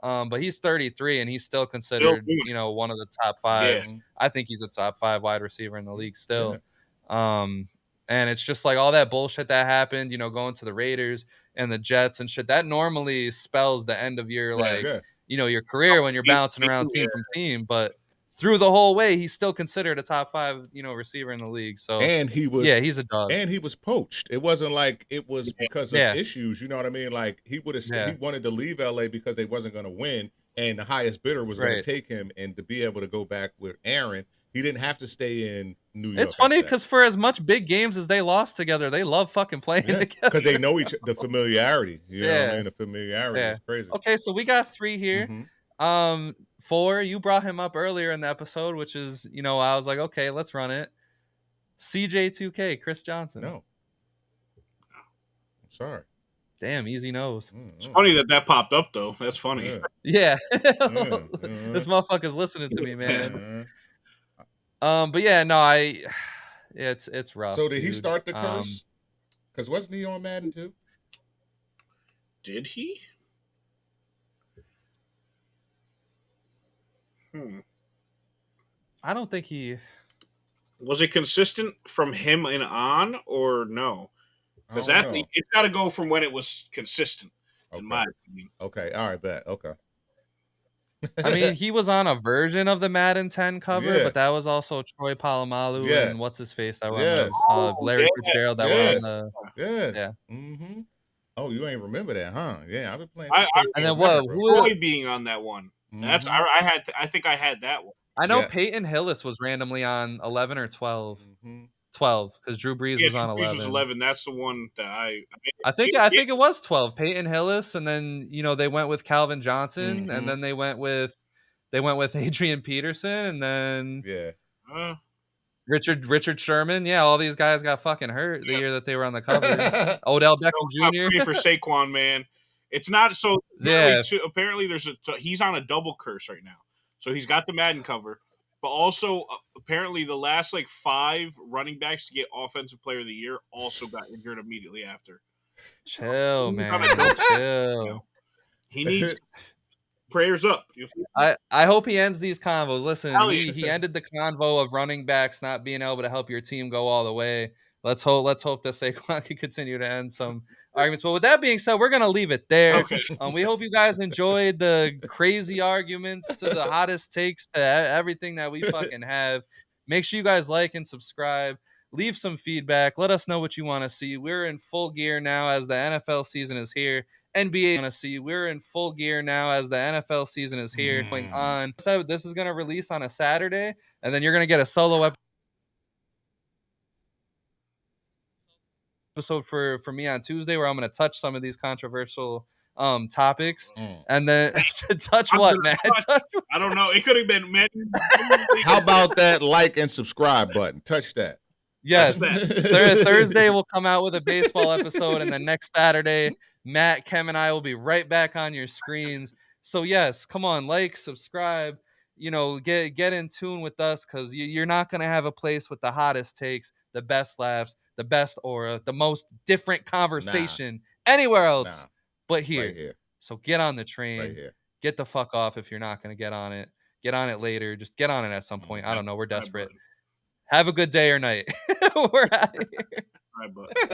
But he's 33 and he's still considered, one of the top 5. Yeah. I think he's a top 5 wide receiver in the league still. Yeah. And it's just like all that bullshit that happened, going to the Raiders and the Jets and shit. That normally spells the end of your your career when you're bouncing around team from team, but through the whole way, he's still considered a top 5, receiver in the league. So and he's a dog. And he was poached. It wasn't like it was because of issues. You know what I mean? Like he wanted to leave LA because they wasn't going to win, and the highest bidder was going to take him. And to be able to go back with Aaron, he didn't have to stay in New York. It's funny because for as much big games as they lost together, they love fucking playing together because they know the familiarity. You know what I mean? The familiarity is crazy. Okay, so we got 3 here. 4, you brought him up earlier in the episode, which is, I was like, okay, let's run it. CJ2K, Chris Johnson. No. I'm sorry. Damn, easy nose. It's funny that popped up, though. That's funny. Yeah. This motherfucker's listening to me, man. But yeah, no, it's rough. So did he start the curse? Because wasn't he on Madden too? Did he? I don't think he... Was it consistent from him and on, or no? Because it's got to go from when it was consistent, in my opinion. Okay, all right, bet. Okay. I mean, he was on a version of the Madden 10 cover, but that was also Troy Polamalu and what's his face that were on the Larry Fitzgerald that were on the Oh, you ain't remember that, huh? Yeah, I've been playing. And then what? Troy being on that one. That's I think I had that one. I know Peyton Hillis was randomly on 11 or 12. 12 because Drew Brees was on 11. Drew Brees was 11. That's the one that I think it was 12. Peyton Hillis, and then they went with Calvin Johnson, and then they went with Adrian Peterson, and then Richard Sherman. Yeah, all these guys got fucking hurt the year that they were on the cover. Odell Beckham Jr. For Saquon, man. It's not so. Apparently, he's on a double curse right now. So he's got the Madden cover, but also apparently the last 5 running backs to get Offensive Player of the Year also got injured immediately after. Chill, man. Chill. He needs prayers up. I hope he ends these convos. Listen, he ended the convo of running backs not being able to help your team go all the way. Let's hope that Saquon can continue to end some arguments. But with that being said, we're going to leave it there. Okay. We hope you guys enjoyed the crazy arguments to the hottest takes to everything that we fucking have. Make sure you guys like and subscribe. Leave some feedback. Let us know what you want to see. We're in full gear now as the NFL season is here. We're in full gear now as the NFL season is here. Going on. So this is going to release on a Saturday, and then you're going to get a solo episode for me on Tuesday where I'm going to touch some of these controversial topics. And then touch what, man? I don't know. It could have been How about that like and subscribe button? Touch that. Yes. Thursday we'll come out with a baseball episode, and then next Saturday, Matt, Kem, and I will be right back on your screens. So yes, come on, like, subscribe, get in tune with us, because you're not going to have a place with the hottest takes, the best laughs, the best aura, the most different conversation anywhere else but here. Right here. So get on the train. Right here. Get the fuck off if you're not going to get on it. Get on it later. Just get on it at some point. I don't know. We're desperate. Have a good day or night. We're out of here. All right, bud.